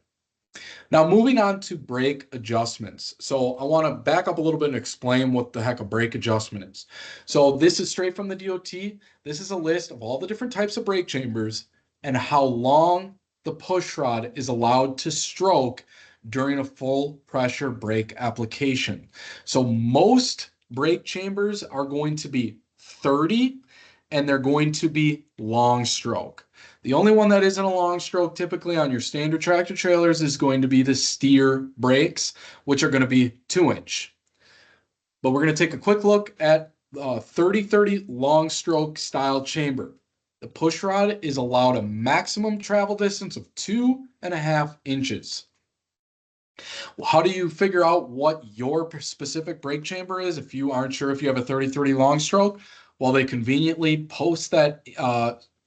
Now, moving on to brake adjustments. So I want to back up a little bit and explain what the heck a brake adjustment is. So this is straight from the DOT. This is a list of all the different types of brake chambers and how long the push rod is allowed to stroke during a full pressure brake application. So most brake chambers are going to be 30, and they're going to be long stroke. The only one that isn't a long stroke typically on your standard tractor trailers is going to be the steer brakes, which are going to be 2-inch. But we're going to take a quick look at 30-30 long stroke style chamber. The push rod is allowed a maximum travel distance of 2.5 inches. Well, how do you figure out what your specific brake chamber is if you aren't sure if you have a 30-30 long stroke? Well, they conveniently post that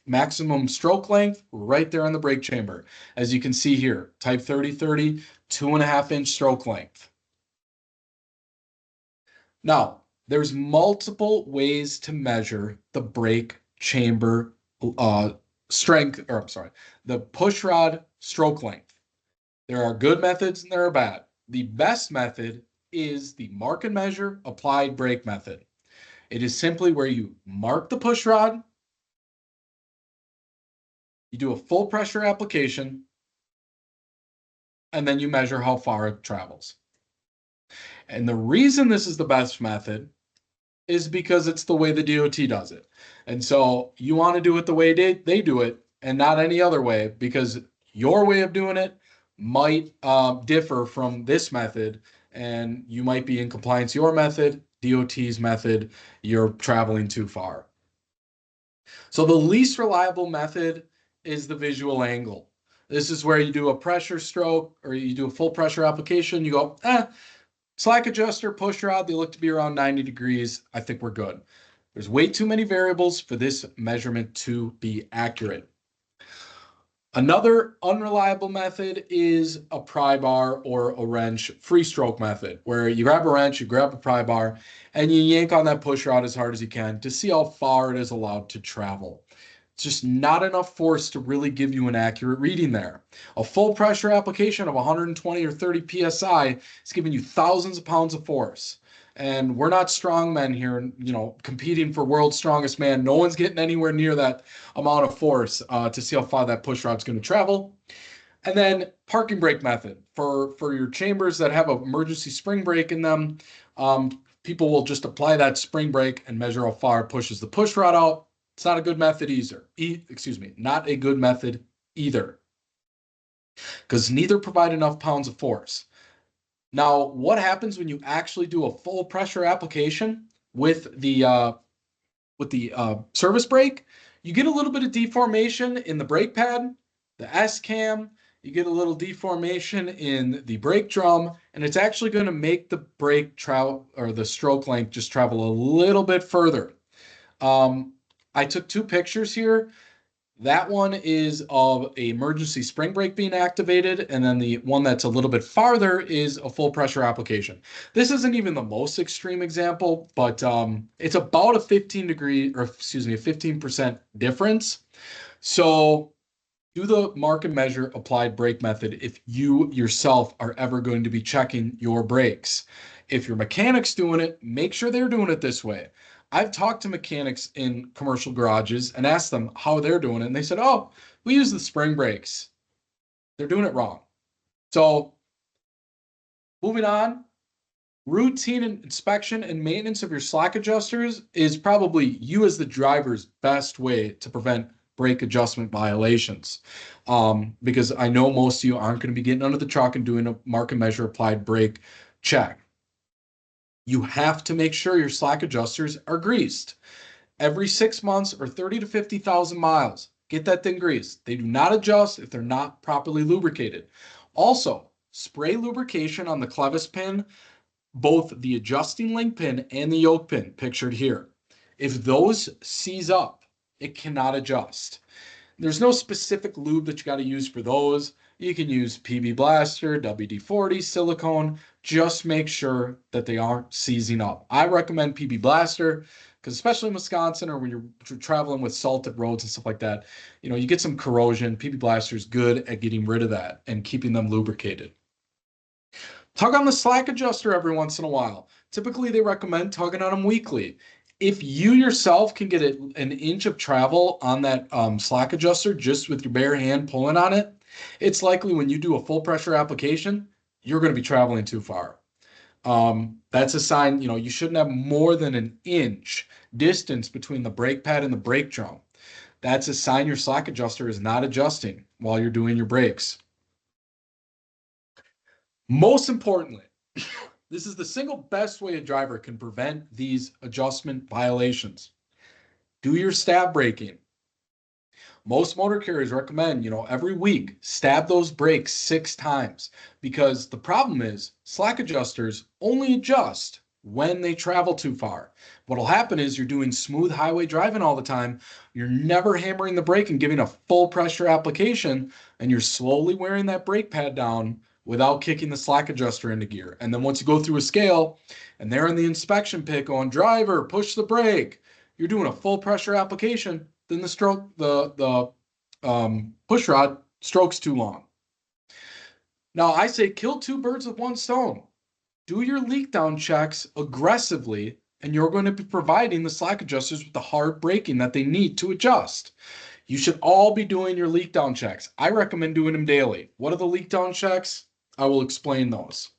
maximum stroke length right there on the brake chamber. As you can see here, type 30-30, 2.5-inch stroke length. Now, there's multiple ways to measure the brake chamber the push rod stroke length. There are good methods and there are bad. The best method is the mark and measure applied brake method. It is simply where you mark the push rod, you do a full pressure application, and then you measure how far it travels. And the reason this is the best method is because it's the way the DOT does it. And so you want to do it the way they do it and not any other way, because your way of doing it might differ from this method, and you might be in compliance your method, DOT's method, you're traveling too far. So the least reliable method is the visual angle. This is where you do a pressure stroke or you do a full pressure application. You go, slack adjuster, push rod, they look to be around 90 degrees. I think we're good. There's way too many variables for this measurement to be accurate. Another unreliable method is a pry bar or a wrench free stroke method, where you grab a wrench, you grab a pry bar, and you yank on that push rod as hard as you can to see how far it is allowed to travel. It's just not enough force to really give you an accurate reading there. A full pressure application of 120 or 30 psi is giving you thousands of pounds of force. And we're not strong men here, competing for world's strongest man. No one's getting anywhere near that amount of force to see how far that push rod's going to travel. And then parking brake method for your chambers that have an emergency spring brake in them. People will just apply that spring brake and measure how far it pushes the push rod out. It's not a good method either. Not a good method either, because neither provide enough pounds of force. Now, what happens when you actually do a full pressure application with the service brake? You get a little bit of deformation in the brake pad, the S-cam. You get a little deformation in the brake drum, and it's actually going to make the brake travel or the stroke length just travel a little bit further. I took two pictures here. That one is of a emergency spring brake being activated, and then the one that's a little bit farther is a full pressure application. This isn't even the most extreme example, but it's about a 15% difference. So do the mark and measure applied brake method if you yourself are ever going to be checking your brakes. If your mechanic's doing it, make sure they're doing it this way. I've talked to mechanics in commercial garages and asked them how they're doing it, and they said, oh, we use the spring brakes. They're doing it wrong. So moving on, routine inspection and maintenance of your slack adjusters is probably you as the driver's best way to prevent brake adjustment violations. Because I know most of you aren't going to be getting under the truck and doing a mark and measure applied brake check. You have to make sure your slack adjusters are greased. Every 6 months or 30 to 50,000 miles, get that thing greased. They do not adjust if they're not properly lubricated. Also, spray lubrication on the clevis pin, both the adjusting link pin and the yoke pin pictured here. If those seize up, it cannot adjust. There's no specific lube that you got to use for those. You can use PB Blaster, WD-40, silicone. Just make sure that they aren't seizing up. I recommend PB Blaster because especially in Wisconsin or when you're traveling with salted roads and stuff like that, you get some corrosion. PB Blaster is good at getting rid of that and keeping them lubricated. Tug on the slack adjuster every once in a while. Typically, they recommend tugging on them weekly. If you yourself can get an inch of travel on that slack adjuster just with your bare hand pulling on it, it's likely when you do a full pressure application, you're going to be traveling too far. That's a sign, you shouldn't have more than an inch distance between the brake pad and the brake drum. That's a sign your slack adjuster is not adjusting while you're doing your brakes. Most importantly, this is the single best way a driver can prevent these adjustment violations. Do your stab braking. Most motor carriers recommend, every week, stab those brakes 6 times because the problem is slack adjusters only adjust when they travel too far. What'll happen is you're doing smooth highway driving all the time. You're never hammering the brake and giving a full pressure application, and you're slowly wearing that brake pad down without kicking the slack adjuster into gear. And then once you go through a scale and they're in the inspection pit going, driver, push the brake, you're doing a full pressure application, then the push rod strokes too long. Now I say kill 2 birds with 1 stone. Do your leak down checks aggressively, and you're going to be providing the slack adjusters with the hard braking that they need to adjust. You should all be doing your leak down checks. I recommend doing them daily. What are the leak down checks? I will explain those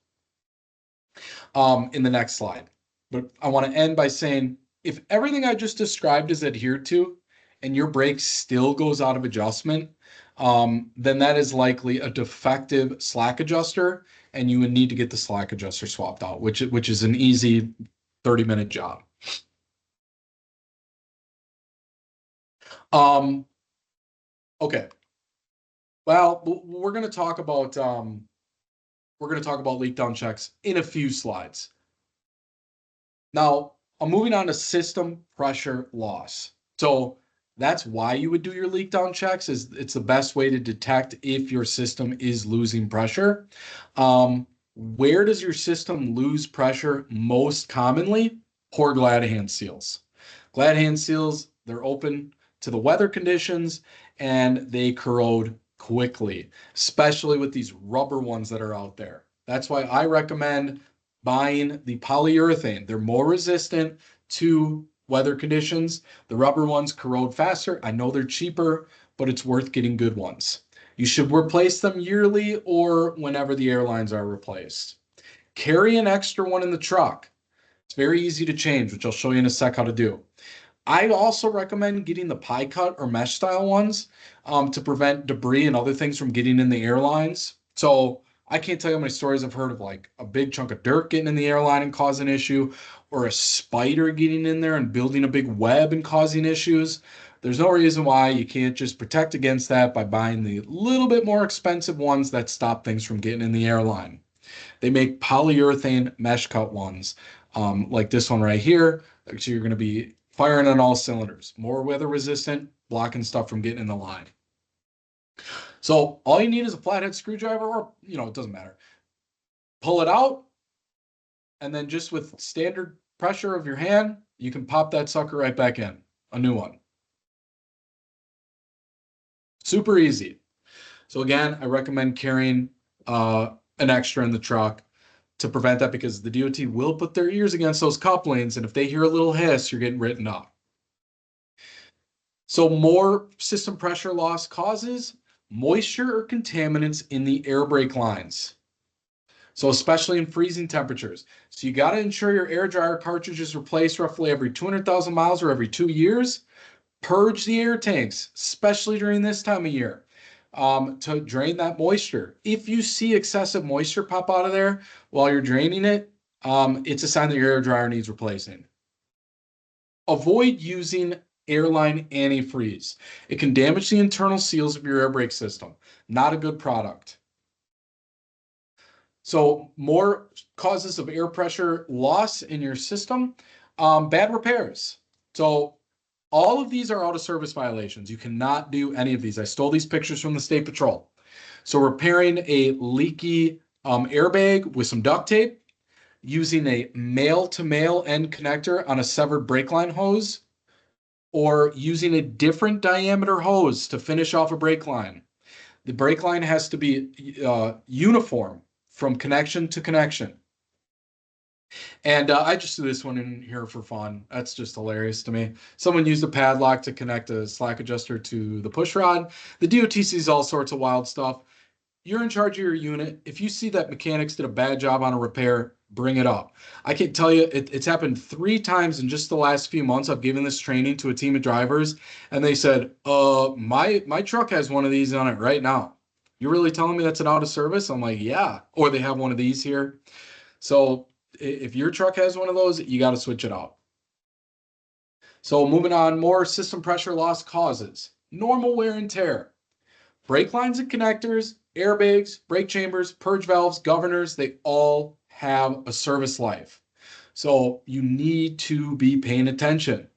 in the next slide. But I want to end by saying, if everything I just described is adhered to and your brake still goes out of adjustment, then that is likely a defective slack adjuster, and you would need to get the slack adjuster swapped out, which is an easy 30-minute job. Okay. Well, we're going to talk about leak down checks in a few slides. Now, I'm moving on to system pressure loss. So that's why you would do your leak down checks, is it's the best way to detect if your system is losing pressure. Where does your system lose pressure most commonly? Poor glad hand seals. Glad hand seals, they're open to the weather conditions and they corrode quickly, especially with these rubber ones that are out there. That's why I recommend buying the polyurethane. They're more resistant to weather conditions. The rubber ones corrode faster. I know they're cheaper, but it's worth getting good ones. You should replace them yearly or whenever the airlines are replaced. Carry an extra one in the truck. It's very easy to change, which I'll show you in a sec how to do. I also recommend getting the pie cut or mesh style ones to prevent debris and other things from getting in the airlines. So I can't tell you how many stories I've heard of like a big chunk of dirt getting in the airline and causing an issue, or a spider getting in there and building a big web and causing issues. There's no reason why you can't just protect against that by buying the little bit more expensive ones that stop things from getting in the airline. They make polyurethane mesh cut ones, like this one right here. So you're going to be firing on all cylinders, more weather resistant, blocking stuff from getting in the line. So all you need is a flathead screwdriver, or it doesn't matter. Pull it out, and then just with standard pressure of your hand, you can pop that sucker right back in, a new one. Super easy. So again, I recommend carrying an extra in the truck to prevent that, because the DOT will put their ears against those couplings, and if they hear a little hiss, you're getting written up. So more system pressure loss causes moisture or contaminants in the air brake lines. So especially in freezing temperatures. So you got to ensure your air dryer cartridge is replaced roughly every 200,000 miles or every 2 years. Purge the air tanks, especially during this time of year, to drain that moisture. If you see excessive moisture pop out of there while you're draining it, it's a sign that your air dryer needs replacing. Avoid using airline antifreeze. It can damage the internal seals of your air brake system. Not a good product. So more causes of air pressure loss in your system. Bad repairs. So all of these are out of service violations. You cannot do any of these. I stole these pictures from the State Patrol. So repairing a leaky airbag with some duct tape, using a male-to-male end connector on a severed brake line hose, or using a different diameter hose to finish off a brake line. The brake line has to be uniform from connection to connection. And I just threw this one in here for fun. That's just hilarious to me. Someone used a padlock to connect a slack adjuster to the push rod. The DOT sees all sorts of wild stuff. You're in charge of your unit. If you see that mechanics did a bad job on a repair, bring it up. I can tell you, it's happened 3 times in just the last few months. I've given this training to a team of drivers, and they said, my truck has one of these on it right now. You're really telling me that's an out of service? I'm like, yeah. Or they have one of these here. So if your truck has one of those, you got to switch it out. So moving on, more system pressure loss causes. Normal wear and tear. Brake lines and connectors, airbags, brake chambers, purge valves, governors, they all have a service life. So you need to be paying attention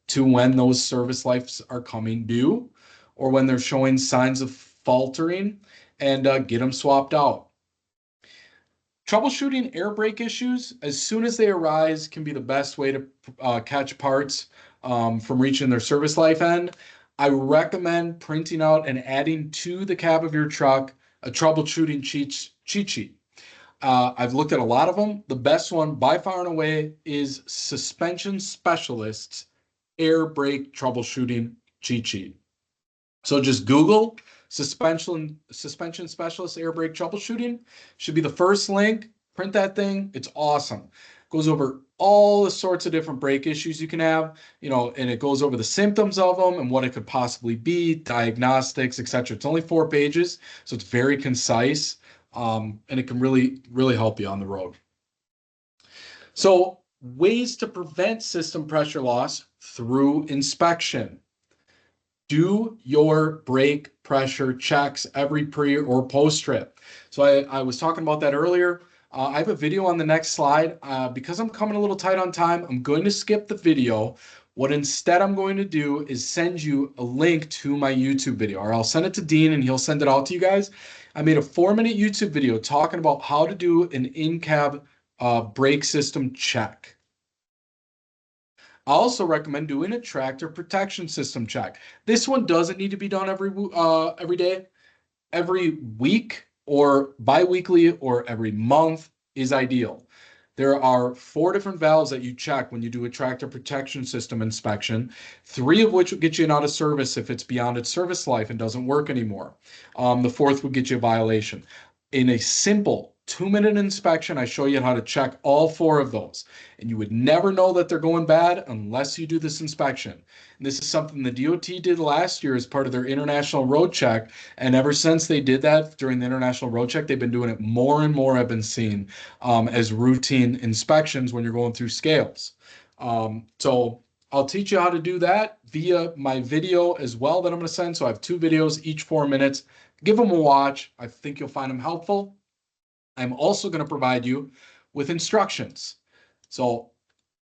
to when those service lives are coming due, or when they're showing signs of faltering, and get them swapped out. Troubleshooting air brake issues as soon as they arise can be the best way to catch parts from reaching their service life end. I recommend printing out and adding to the cab of your truck a troubleshooting cheat sheet. I've looked at a lot of them. The best one by far and away is Suspension Specialists Air Brake Troubleshooting Cheat Sheet. So just Google suspension specialist air brake troubleshooting. Should be the first link. Print that thing. It's awesome. Goes over all the sorts of different brake issues you can have, and it goes over the symptoms of them and what it could possibly be, diagnostics, etc. It's only 4 pages, so it's very concise, and it can really, really help you on the road. So ways to prevent system pressure loss through inspection. do your brake pressure checks every pre or post trip. So I was talking about that earlier. I have a video on the next slide. Because I'm coming a little tight on time, I'm going to skip the video. What instead I'm going to do is send you a link to my YouTube video, or I'll send it to Dean and he'll send it out to you guys. I made a 4-minute YouTube video talking about how to do an in-cab brake system check. I also recommend doing a tractor protection system check. This one doesn't need to be done every day. Every week or bi-weekly or every month is ideal. There are 4 different valves that you check when you do a tractor protection system inspection, 3 of which will get you an out of service if it's beyond its service life and doesn't work anymore. The 4th would get you a violation. In a simple 2-minute inspection, I show you how to check all 4 of those. And you would never know that they're going bad unless you do this inspection. And this is something the DOT did last year as part of their international road check. And ever since they did that during the international road check, they've been doing it more and more, I've been seeing, as routine inspections when you're going through scales. So I'll teach you how to do that via my video as well that I'm going to send. So I have 2 videos, each 4 minutes. Give them a watch. I think you'll find them helpful. I'm also going to provide you with instructions. So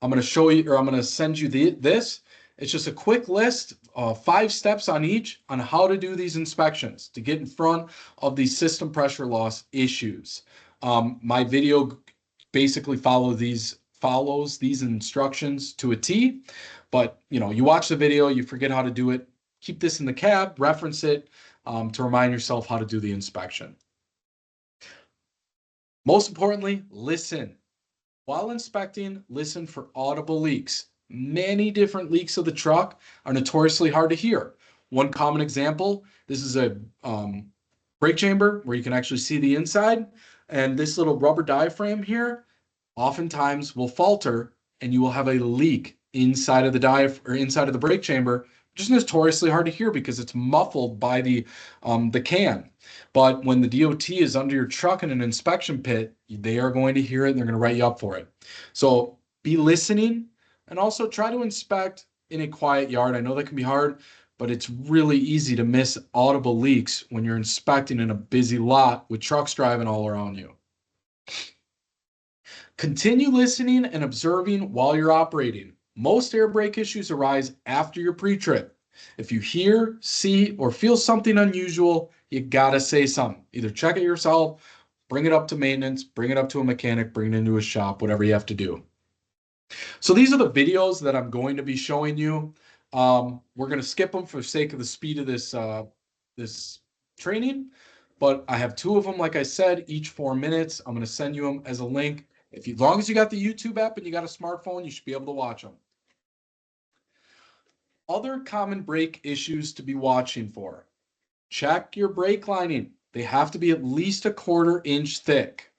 I'm going to show you, or I'm going to send you this. It's just a quick list, 5 steps on each on how to do these inspections to get in front of these system pressure loss issues. My video basically follows these instructions to a T, but you watch the video, you forget how to do it. Keep this in the cab, reference it to remind yourself how to do the inspection. Most importantly, listen. While inspecting, listen for audible leaks. Many different leaks of the truck are notoriously hard to hear. One common example, this is a brake chamber where you can actually see the inside, and this little rubber diaphragm here oftentimes will falter and you will have a leak inside of the brake chamber, which is notoriously hard to hear because it's muffled by the can. But when the DOT is under your truck in an inspection pit, they are going to hear it and they're going to write you up for it. So be listening and also try to inspect in a quiet yard. I know that can be hard, but it's really easy to miss audible leaks when you're inspecting in a busy lot with trucks driving all around you. Continue listening and observing while you're operating. Most air brake issues arise after your pre-trip. If you hear, see, or feel something unusual, you gotta say something. Either check it yourself, bring it up to maintenance, bring it up to a mechanic, bring it into a shop, whatever you have to do. So these are the videos that I'm going to be showing you. We're going to skip them for the sake of the speed of this training, but I have 2 of them, like I said, each 4 minutes. I'm going to send you them as a link. As long as you got the YouTube app and you got a smartphone, you should be able to watch them. Other common brake issues to be watching for. Check your brake lining. They have to be at least a 1/4 inch thick.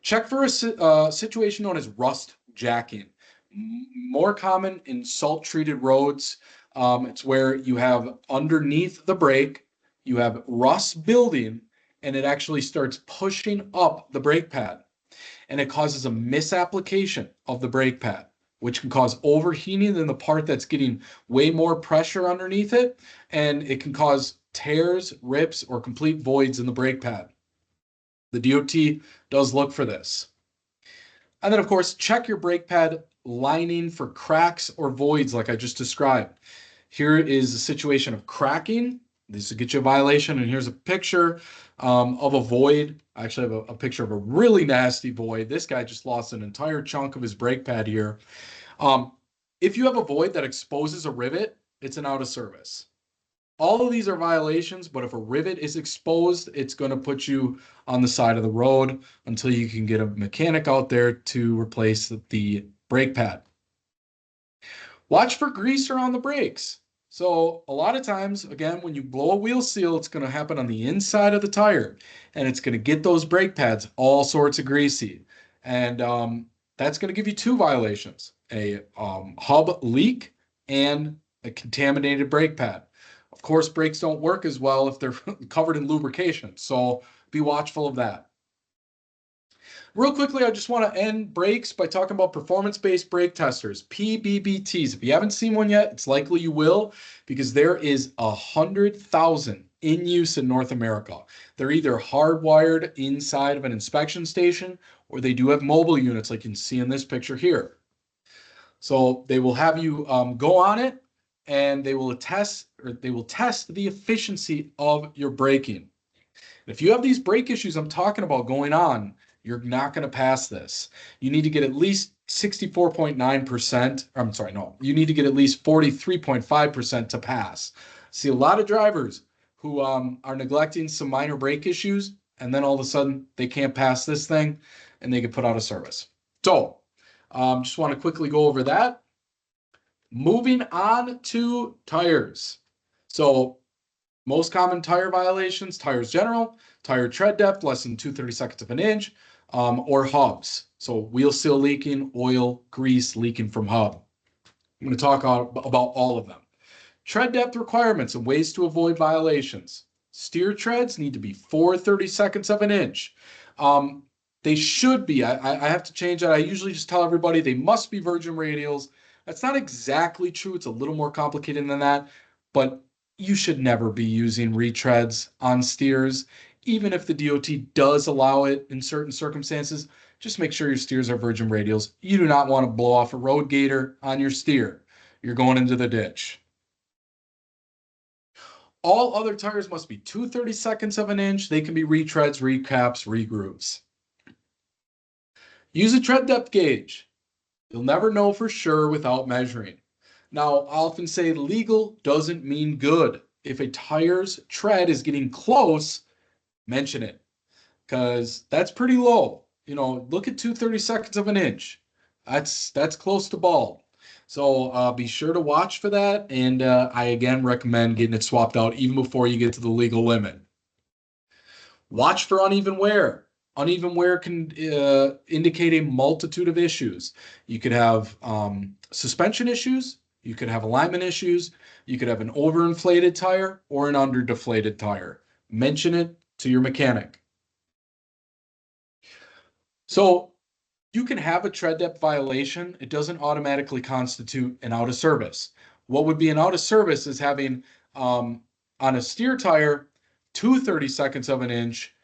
Check for a situation known as rust jacking. More common in salt-treated roads. It's where you have underneath the brake, you have rust building, and it actually starts pushing up the brake pad. And it causes a misapplication of the brake pad, which can cause overheating in the part that's getting way more pressure underneath it, and it can cause tears, rips, or complete voids in the brake pad. The DOT does look for this. And then, of course, check your brake pad lining for cracks or voids like I just described. Here is a situation of cracking. This will get you a violation, and here's a picture of a void. I actually have a picture of a really nasty void. This guy just lost an entire chunk of his brake pad here. If you have a void that exposes a rivet, it's an out of service. All of these are violations, but if a rivet is exposed, it's going to put you on the side of the road until you can get a mechanic out there to replace the brake pad. Watch for grease around the brakes. So a lot of times, again, when you blow a wheel seal, it's going to happen on the inside of the tire, and it's going to get those brake pads all sorts of greasy. And that's going to give you 2 violations, a hub leak and a contaminated brake pad. Of course, brakes don't work as well if they're covered in lubrication, so be watchful of that. Real quickly, I just want to end brakes by talking about performance-based brake testers, PBBTs. If you haven't seen one yet, it's likely you will because there is 100,000 in use in North America. They're either hardwired inside of an inspection station or they do have mobile units like you can see in this picture here. So they will have you go on it and they will test the efficiency of your braking. If you have these brake issues I'm talking about going on, you're not going to pass this. You need to get at least 64.9%. I'm sorry, no, you need to get at least 43.5% to pass. See a lot of drivers who are neglecting some minor brake issues, and then all of a sudden they can't pass this thing and they get put out of service. So just want to quickly go over that. Moving on to tires. So most common tire violations, tires general, tire tread depth less than 2/32 of an inch, or hubs. So wheel seal leaking, oil, grease leaking from hub. I'm going to talk about all of them. Tread depth requirements and ways to avoid violations. Steer treads need to be 4/32 of an inch. They should be. I have to change that. I usually just tell everybody they must be virgin radials. That's not exactly true. It's a little more complicated than that, but you should never be using retreads on steers. Even if the DOT does allow it in certain circumstances, just make sure your steers are virgin radials. You do not want to blow off a road gator on your steer. You're going into the ditch. All other tires must be 2/32 of an inch. They can be retreads, recaps, regrooves. Use a tread depth gauge. You'll never know for sure without measuring. Now, I often say legal doesn't mean good. If a tire's tread is getting close, mention it because that's pretty low. Look at 2/32 of an inch. That's close to bald. So be sure to watch for that. And I again recommend getting it swapped out even before you get to the legal limit. Watch for uneven wear. Uneven wear can indicate a multitude of issues. You could have suspension issues. You could have alignment issues. You could have an overinflated tire or an underdeflated tire. Mention it to your mechanic. So you can have a tread depth violation. It doesn't automatically constitute an out of service. What would be an out of service is having on a steer tire 2/32 of an inch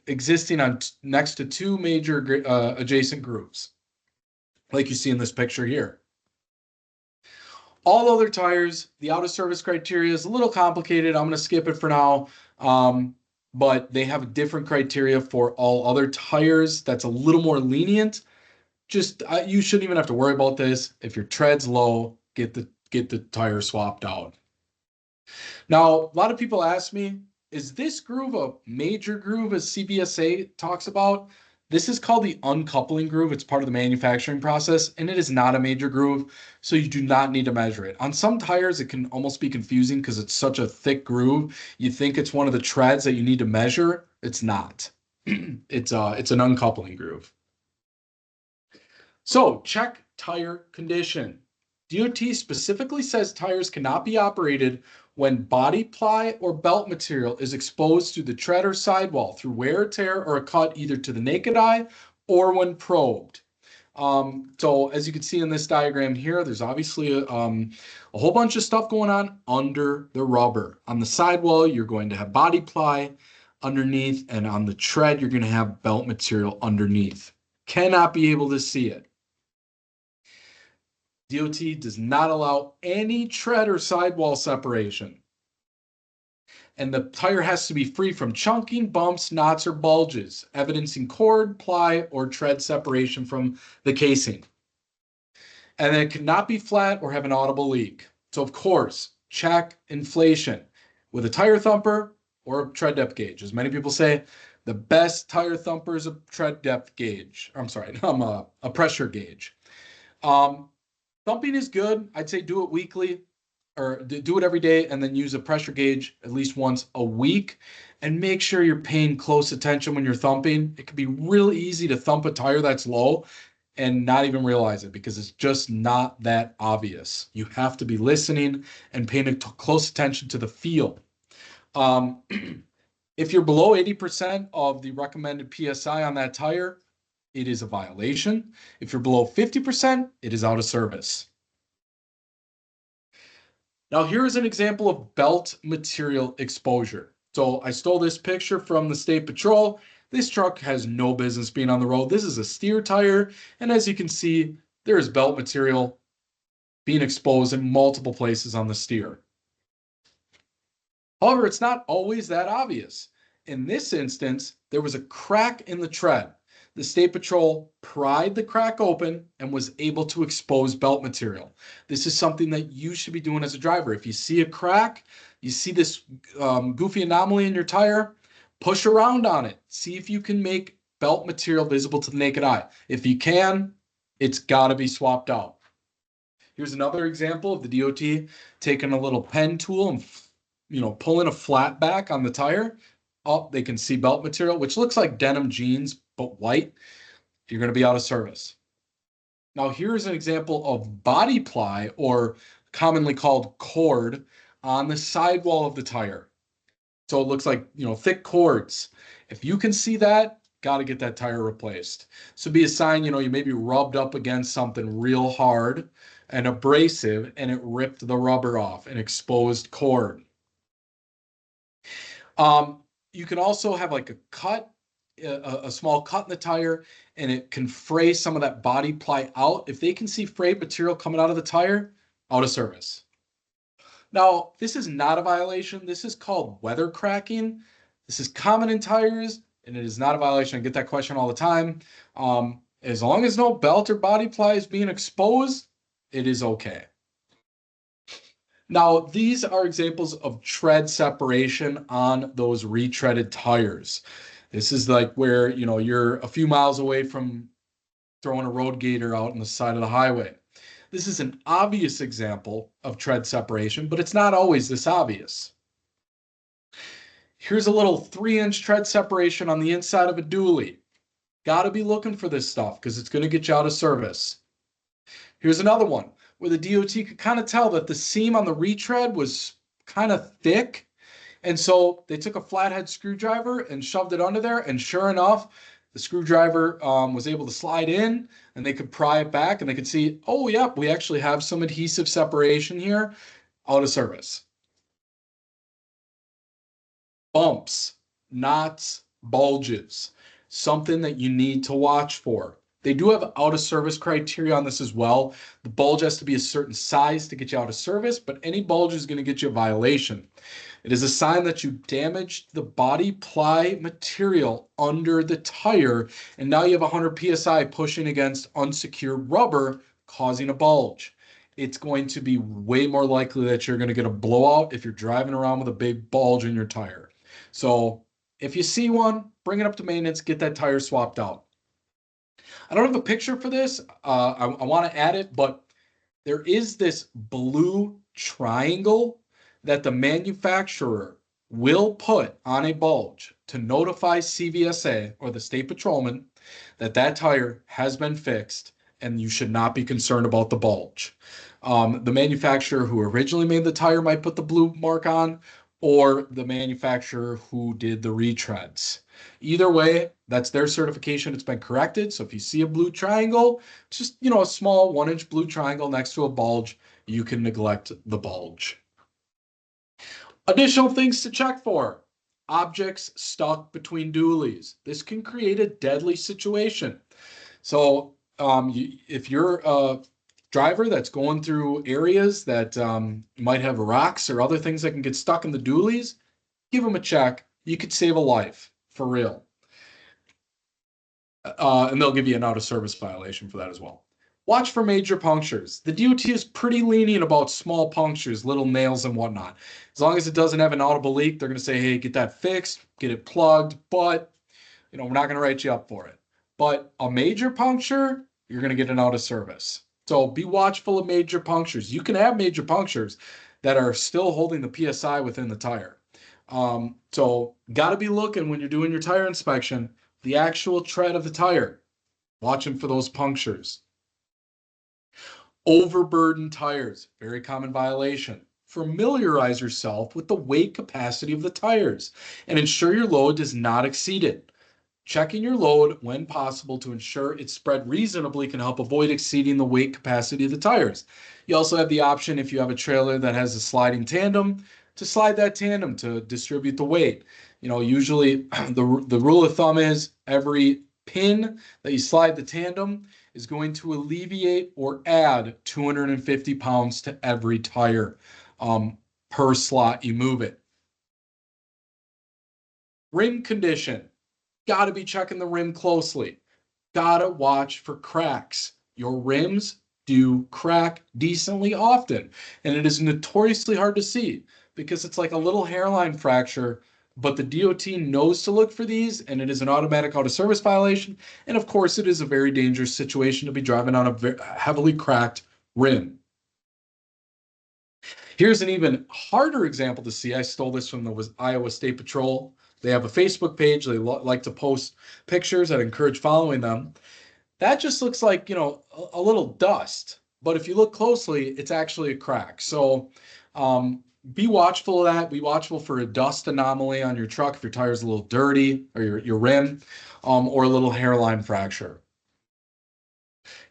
existing on next to two major adjacent grooves, like you see in this picture here. All other tires, the out of service criteria is a little complicated. I'm going to skip it for now. But they have different criteria for all other tires. That's a little more lenient. Just you shouldn't even have to worry about this. If your tread's low, get the tire swapped out. Now, a lot of people ask me, is this groove a major groove as CVSA talks about? This is called the uncoupling groove. It's part of the manufacturing process, and it is not a major groove, so you do not need to measure it. On some tires, it can almost be confusing because it's such a thick groove. You think it's one of the treads that you need to measure. It's not. It's an uncoupling groove. So check tire condition. DOT specifically says tires cannot be operated when body ply or belt material is exposed to the tread or sidewall through wear, tear, or a cut either to the naked eye or when probed. So as you can see in this diagram here, there's obviously a whole bunch of stuff going on under the rubber. On the sidewall, you're going to have body ply underneath, and on the tread, you're going to have belt material underneath. Cannot be able to see it. DOT does not allow any tread or sidewall separation. And the tire has to be free from chunking, bumps, knots, or bulges, evidencing cord, ply, or tread separation from the casing. And then it cannot be flat or have an audible leak. So of course, check inflation with a tire thumper or a tread depth gauge. As many people say, the best tire thumper is a tread depth gauge. I'm sorry, a pressure gauge. Thumping is good. I'd say do it weekly or do it every day and then use a pressure gauge at least once a week and make sure you're paying close attention when you're thumping. It can be really easy to thump a tire that's low and not even realize it because it's just not that obvious. You have to be listening and paying close attention to the feel. If you're below 80% of the recommended PSI on that tire, it is a violation. If you're below 50%, it is out of service. Now, here is an example of belt material exposure. So I stole this picture from the State Patrol. This truck has no business being on the road. This is a steer tire. And as you can see, there is belt material being exposed in multiple places on the steer. However, it's not always that obvious. In this instance, there was a crack in the tread. The State Patrol pried the crack open and was able to expose belt material. This is something that you should be doing as a driver. If you see a crack, you see this goofy anomaly in your tire, push around on it. See if you can make belt material visible to the naked eye. If you can, it's got to be swapped out. Here's another example of the DOT taking a little pen tool and pulling a flat back on the tire. Oh, they can see belt material, which looks like denim jeans, but white. You're going to be out of service. Now, here's an example of body ply, or commonly called cord, on the sidewall of the tire. So it looks like, thick cords. If you can see that, got to get that tire replaced. So be a sign, you may be rubbed up against something real hard and abrasive, and it ripped the rubber off, an exposed cord. You can also have like a cut, a small cut in the tire, and it can fray some of that body ply out. If they can see frayed material coming out of the tire, out of service. Now, this is not a violation. This is called weather cracking. This is common in tires, and it is not a violation. I get that question all the time. As long as no belt or body ply is being exposed, it is okay. Now, these are examples of tread separation on those retreaded tires. This is like where, you're a few miles away from throwing a road gator out on the side of the highway. This is an obvious example of tread separation, but it's not always this obvious. Here's a little 3-inch tread separation on the inside of a dually. Got to be looking for this stuff because it's going to get you out of service. Here's another one where the DOT could kind of tell that the seam on the retread was kind of thick. And so they took a flathead screwdriver and shoved it under there. And sure enough, the screwdriver was able to slide in, and they could pry it back, and they could see, oh, yep, we actually have some adhesive separation here, out of service. Bumps, knots, bulges, something that you need to watch for. They do have out of service criteria on this as well. The bulge has to be a certain size to get you out of service, but any bulge is going to get you a violation. It is a sign that you damaged the body ply material under the tire, and now you have 100 PSI pushing against unsecured rubber, causing a bulge. It's going to be way more likely that you're going to get a blowout if you're driving around with a big bulge in your tire. So if you see one, bring it up to maintenance, get that tire swapped out. I don't have a picture for this. I want to add it, but there is this blue triangle that the manufacturer will put on a bulge to notify CVSA or the state patrolman that that tire has been fixed and you should not be concerned about the bulge. The manufacturer who originally made the tire might put the blue mark on, or the manufacturer who did the retreads. Either way, that's their certification. It's been corrected. So if you see a blue triangle, just, a small 1-inch blue triangle next to a bulge, you can neglect the bulge. Additional things to check for: objects stuck between dualies. This can create a deadly situation. So if you're a driver that's going through areas that might have rocks or other things that can get stuck in the dualies, give them a check. You could save a life, for real. And they'll give you an out of service violation for that as well. Watch for major punctures. The DOT is pretty lenient about small punctures, little nails and whatnot. As long as it doesn't have an audible leak, they're going to say, hey, get that fixed, get it plugged, but we're not going to write you up for it. But a major puncture, you're going to get an out of service. So be watchful of major punctures. You can have major punctures that are still holding the PSI within the tire. So got to be looking when you're doing your tire inspection, the actual tread of the tire, watching for those punctures. Overburdened tires, very common violation. familiarize yourself with the weight capacity of the tires and ensure your load does not exceed it. Checking your load when possible to ensure it's spread reasonably can help avoid exceeding the weight capacity of the tires. You also have the option, if you have a trailer that has a sliding tandem, to slide that tandem to distribute the weight. Usually the rule of thumb is every pin that you slide the tandem is going to alleviate or add 250 pounds to every tire per slot you move it. Rim condition. Got to be checking the rim closely. Got to watch for cracks. Your rims do crack decently often, and it is notoriously hard to see because it's like a little hairline fracture, but the DOT knows to look for these, and it is an automatic out of service violation. And of course, it is a very dangerous situation to be driving on a heavily cracked rim. Here's an even harder example to see. I stole this from the Iowa State Patrol. They have a Facebook page. They like to post pictures. I'd encourage following them. That just looks like, a little dust. But if you look closely, it's actually a crack. So be watchful of that. Be watchful for a dust anomaly on your truck if your tire's a little dirty, or your rim, or a little hairline fracture.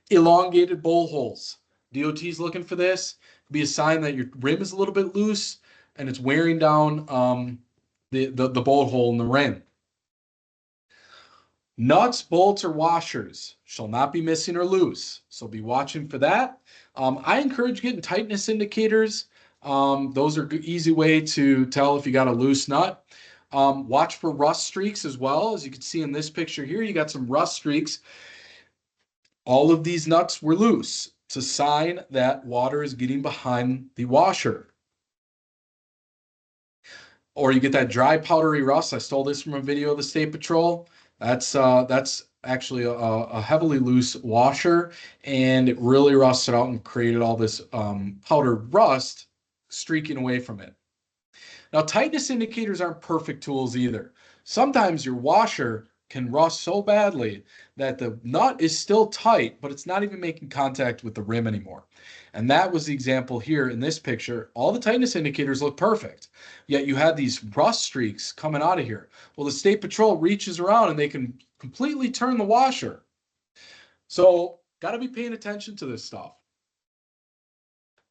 Elongated bowl holes. DOT's looking for this. Could be a sign that your rim is a little bit loose and it's wearing down the bolt hole in the rim. Nuts, bolts, or washers shall not be missing or loose, so be watching for that. I encourage getting tightness indicators. Those are an easy way to tell if you got a loose nut. Watch for rust streaks as well. As you can see in this picture here, you got some rust streaks. All of these nuts were loose. It's a sign that water is getting behind the washer. Or you get that dry powdery rust. I stole this from a video of the State Patrol. That's actually a heavily loose washer, and it really rusted out and created all this powdered rust streaking away from it. Now, tightness indicators aren't perfect tools either. Sometimes your washer can rust so badly that the nut is still tight, but it's not even making contact with the rim anymore. And that was the example here in this picture. All the tightness indicators look perfect, yet you had these rust streaks coming out of here. Well, the State Patrol reaches around and they can completely turn the washer. So, got to be paying attention to this stuff.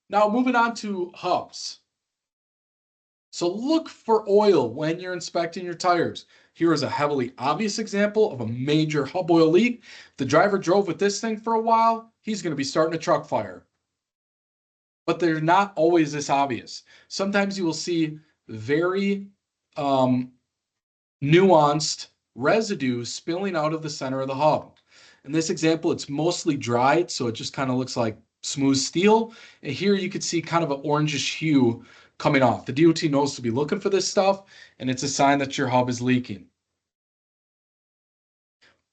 Now, moving on to hubs. So look for oil when you're inspecting your tires. Here is a heavily obvious example of a major hub oil leak. If the driver drove with this thing for a while, he's going to be starting a truck fire. But they're not always this obvious. Sometimes you will see very nuanced residue spilling out of the center of the hub. In this example, it's mostly dried, so it just kind of looks like smooth steel. And here you can see kind of an orangish hue coming off. The DOT knows to be looking for this stuff, and it's a sign that your hub is leaking.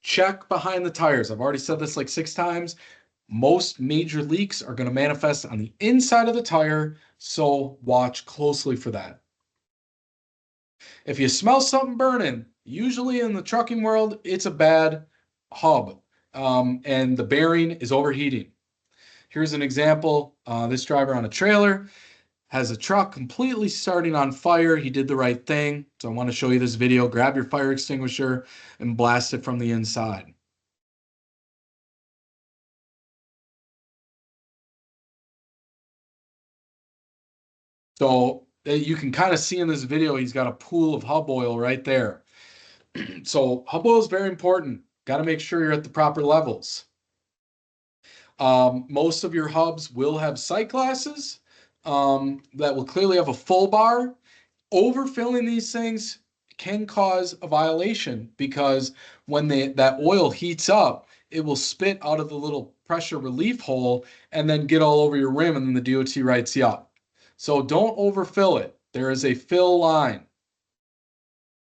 Check behind the tires. I've already said this like 6 times. Most major leaks are going to manifest on the inside of the tire, so watch closely for that. If you smell something burning, usually in the trucking world, it's a bad hub, and the bearing is overheating. Here's an example. This driver on a trailer has a truck completely starting on fire. He did the right thing. So I want to show you this video. Grab your fire extinguisher and blast it from the inside. So you can kind of see in this video, he's got a pool of hub oil right there. So hub oil is very important. Got to make sure you're at the proper levels. Most of your hubs will have sight glasses that will clearly have a full bar. Overfilling these things can cause a violation because when that oil heats up, it will spit out of the little pressure relief hole and then get all over your rim, and then the DOT writes you up. So don't overfill it. There is a fill line.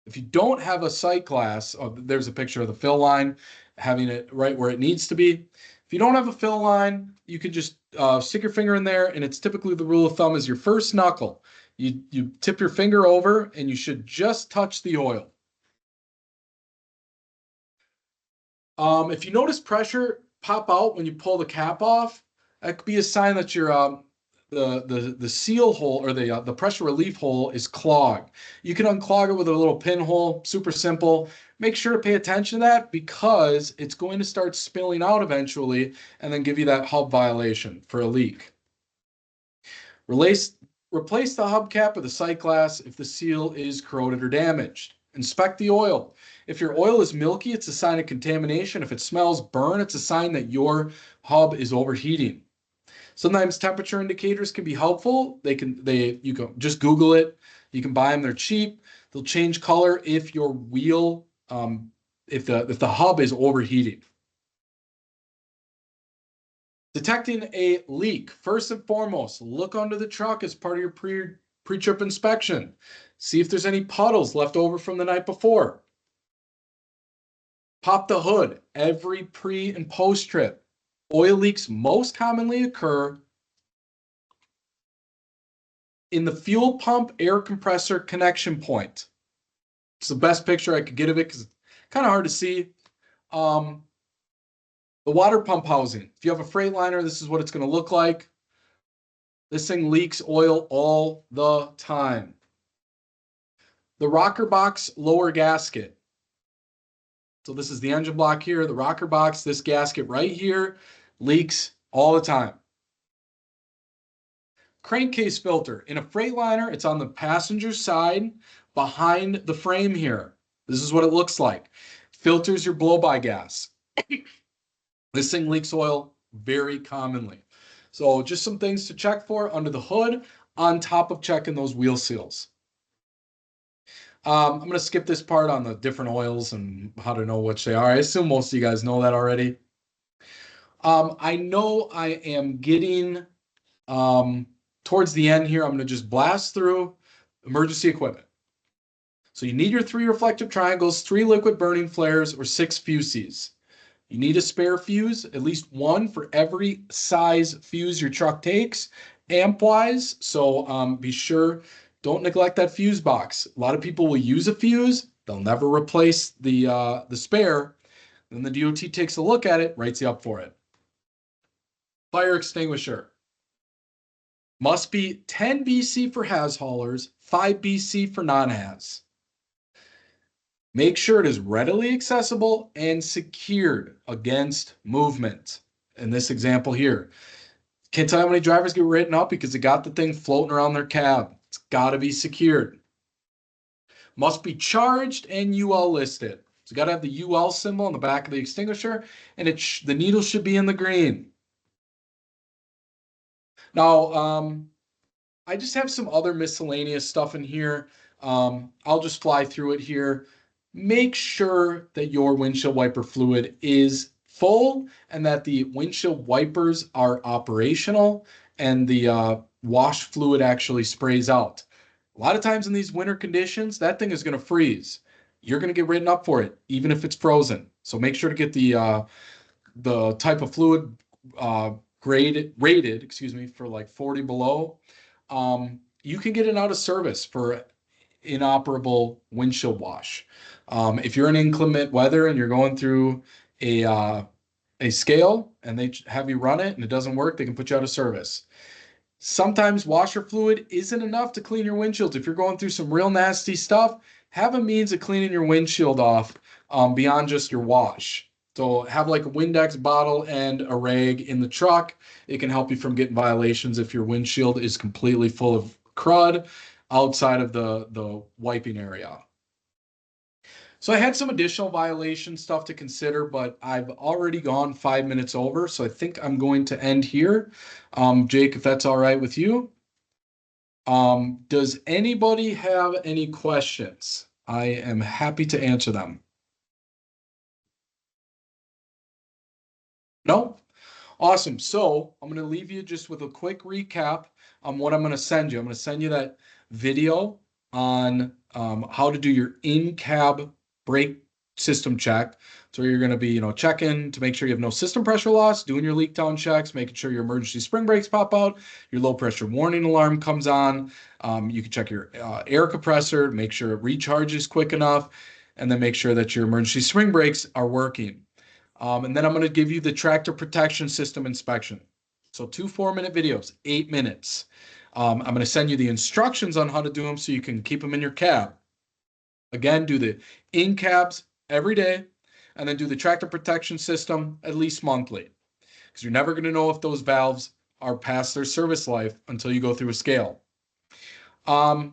If you don't have a sight glass, there's a picture of the fill line, having it right where it needs to be. If you don't have a fill line, you can just stick your finger in there, and it's typically the rule of thumb is your first knuckle. You tip your finger over, and you should just touch the oil. If you notice pressure pop out when you pull the cap off, that could be a sign that your the seal hole or the pressure relief hole is clogged. You can unclog it with a little pinhole, super simple. Make sure to pay attention to that because it's going to start spilling out eventually and then give you that hub violation for a leak. Replace, replace the hubcap with a sight glass if the seal is corroded or damaged. Inspect the oil. If your oil is milky, it's a sign of contamination. If it smells burn, it's a sign that your hub is overheating. Sometimes temperature indicators can be helpful. You can just Google it. You can buy them. They're cheap. They'll change color if your wheel, if the hub is overheating. Detecting a leak. First and foremost, look under the truck as part of your pre-trip inspection. See if there's any puddles left over from the night before. Pop the hood every pre and post trip. Oil leaks most commonly occur in the fuel pump air compressor connection point. It's the best picture I could get of it because it's kind of hard to see. The water pump housing. If you have a Freightliner, this is what it's going to look like. This thing leaks oil all the time. The rocker box lower gasket. So this is the engine block here, the rocker box, this gasket right here leaks all the time. Crankcase filter. In a Freightliner, it's on the passenger side behind the frame here. This is what it looks like. Filters your blow-by gas. This thing leaks oil very commonly. So just some things to check for under the hood on top of checking those wheel seals. I'm going to skip this part on the different oils and how to know which they are. I assume most of you guys know that already. I know I am getting towards the end here. I'm going to just blast through emergency equipment. So you need your 3 reflective triangles, 3 liquid burning flares, or 6 fuses. You need a spare fuse, at least 1 for every size fuse your truck takes, amp-wise. So be sure, don't neglect that fuse box. A lot of people will use a fuse. They'll never replace the spare. Then the DOT takes a look at it, writes you up for it. Fire extinguisher. Must be 10 BC for has haulers, 5 BC for non-has. Make sure it is readily accessible and secured against movement. In this example here, can't tell you how many drivers get written up because they got the thing floating around their cab. It's got to be secured. Must be charged and UL listed. So you got to have the UL symbol on the back of the extinguisher, and the needle should be in the green. Now, I just have some other miscellaneous stuff in here. I'll just fly through it here. Make sure that your windshield wiper fluid is full and that the windshield wipers are operational and the wash fluid actually sprays out. A lot of times in these winter conditions, that thing is going to freeze. You're going to get written up for it, even if it's frozen. So make sure to get the type of fluid rated, for like 40 below. You can get it out of service for inoperable windshield wash. If you're in inclement weather and you're going through a scale and they have you run it and it doesn't work, they can put you out of service. Sometimes washer fluid isn't enough to clean your windshields. If you're going through some real nasty stuff, have a means of cleaning your windshield off beyond just your wash. So have like a Windex bottle and a rag in the truck. It can help you from getting violations if your windshield is completely full of crud outside of the wiping area. So I had some additional violation stuff to consider, but I've already gone 5 minutes over, so I think I'm going to end here. Jake, if that's all right with you. Does anybody have any questions? I am happy to answer them. No? Awesome. So I'm going to leave you just with a quick recap on what I'm going to send you. I'm going to send you that video on how to do your in-cab brake system check. So you're going to be, checking to make sure you have no system pressure loss, doing your leak down checks, making sure your emergency spring brakes pop out, your low pressure warning alarm comes on. You can check your air compressor, make sure it recharges quick enough, and then make sure that your emergency spring brakes are working. And then I'm going to give you the tractor protection system inspection. So 2 4-minute videos, 8 minutes. I'm going to send you the instructions on how to do them so you can keep them in your cab. Again, do the in cabs every day, and then do the tractor protection system at least monthly, because you're never going to know if those valves are past their service life until you go through a scale. And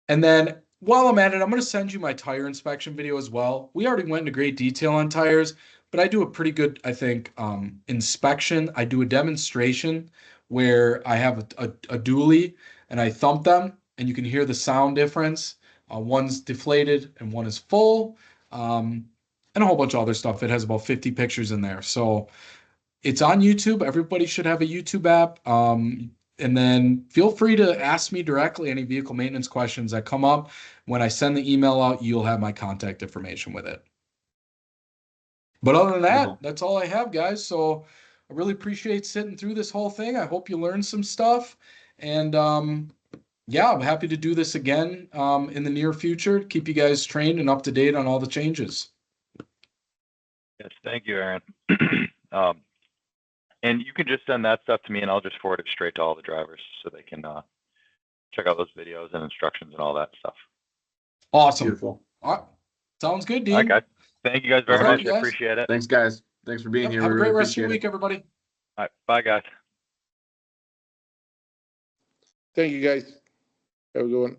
then while I'm at it, I'm going to send you my tire inspection video as well. We already went into great detail on tires, but I do a pretty good, I think, inspection. I do a demonstration where I have a dually and I thump them, and you can hear the sound difference. One's deflated and one is full, and a whole bunch of other stuff. It has about 50 pictures in there. So it's on YouTube. Everybody should have a YouTube app. And then feel free to ask me directly any vehicle maintenance questions that come up. When I send the email out, you'll have my contact information with it. But other than that, that's all I have, guys. So I really appreciate sitting through this whole thing. I hope you learned some stuff. And yeah, I'm happy to do this again in the near future, keep you guys trained and up to date on all the changes. Yes, thank you, Aaron. And you can just send that stuff to me, and I'll just forward it straight to all the drivers so they can check out those videos and instructions and all that stuff. Awesome. Beautiful. All right. Sounds good, Dean. All right, guys. Thank you guys very All right, much. guys. I appreciate it. Thanks, guys. Thanks for being Yep, here. have We a great really rest of your appreciate week, everybody. All right, bye, guys. Thank you, guys. Have a good one.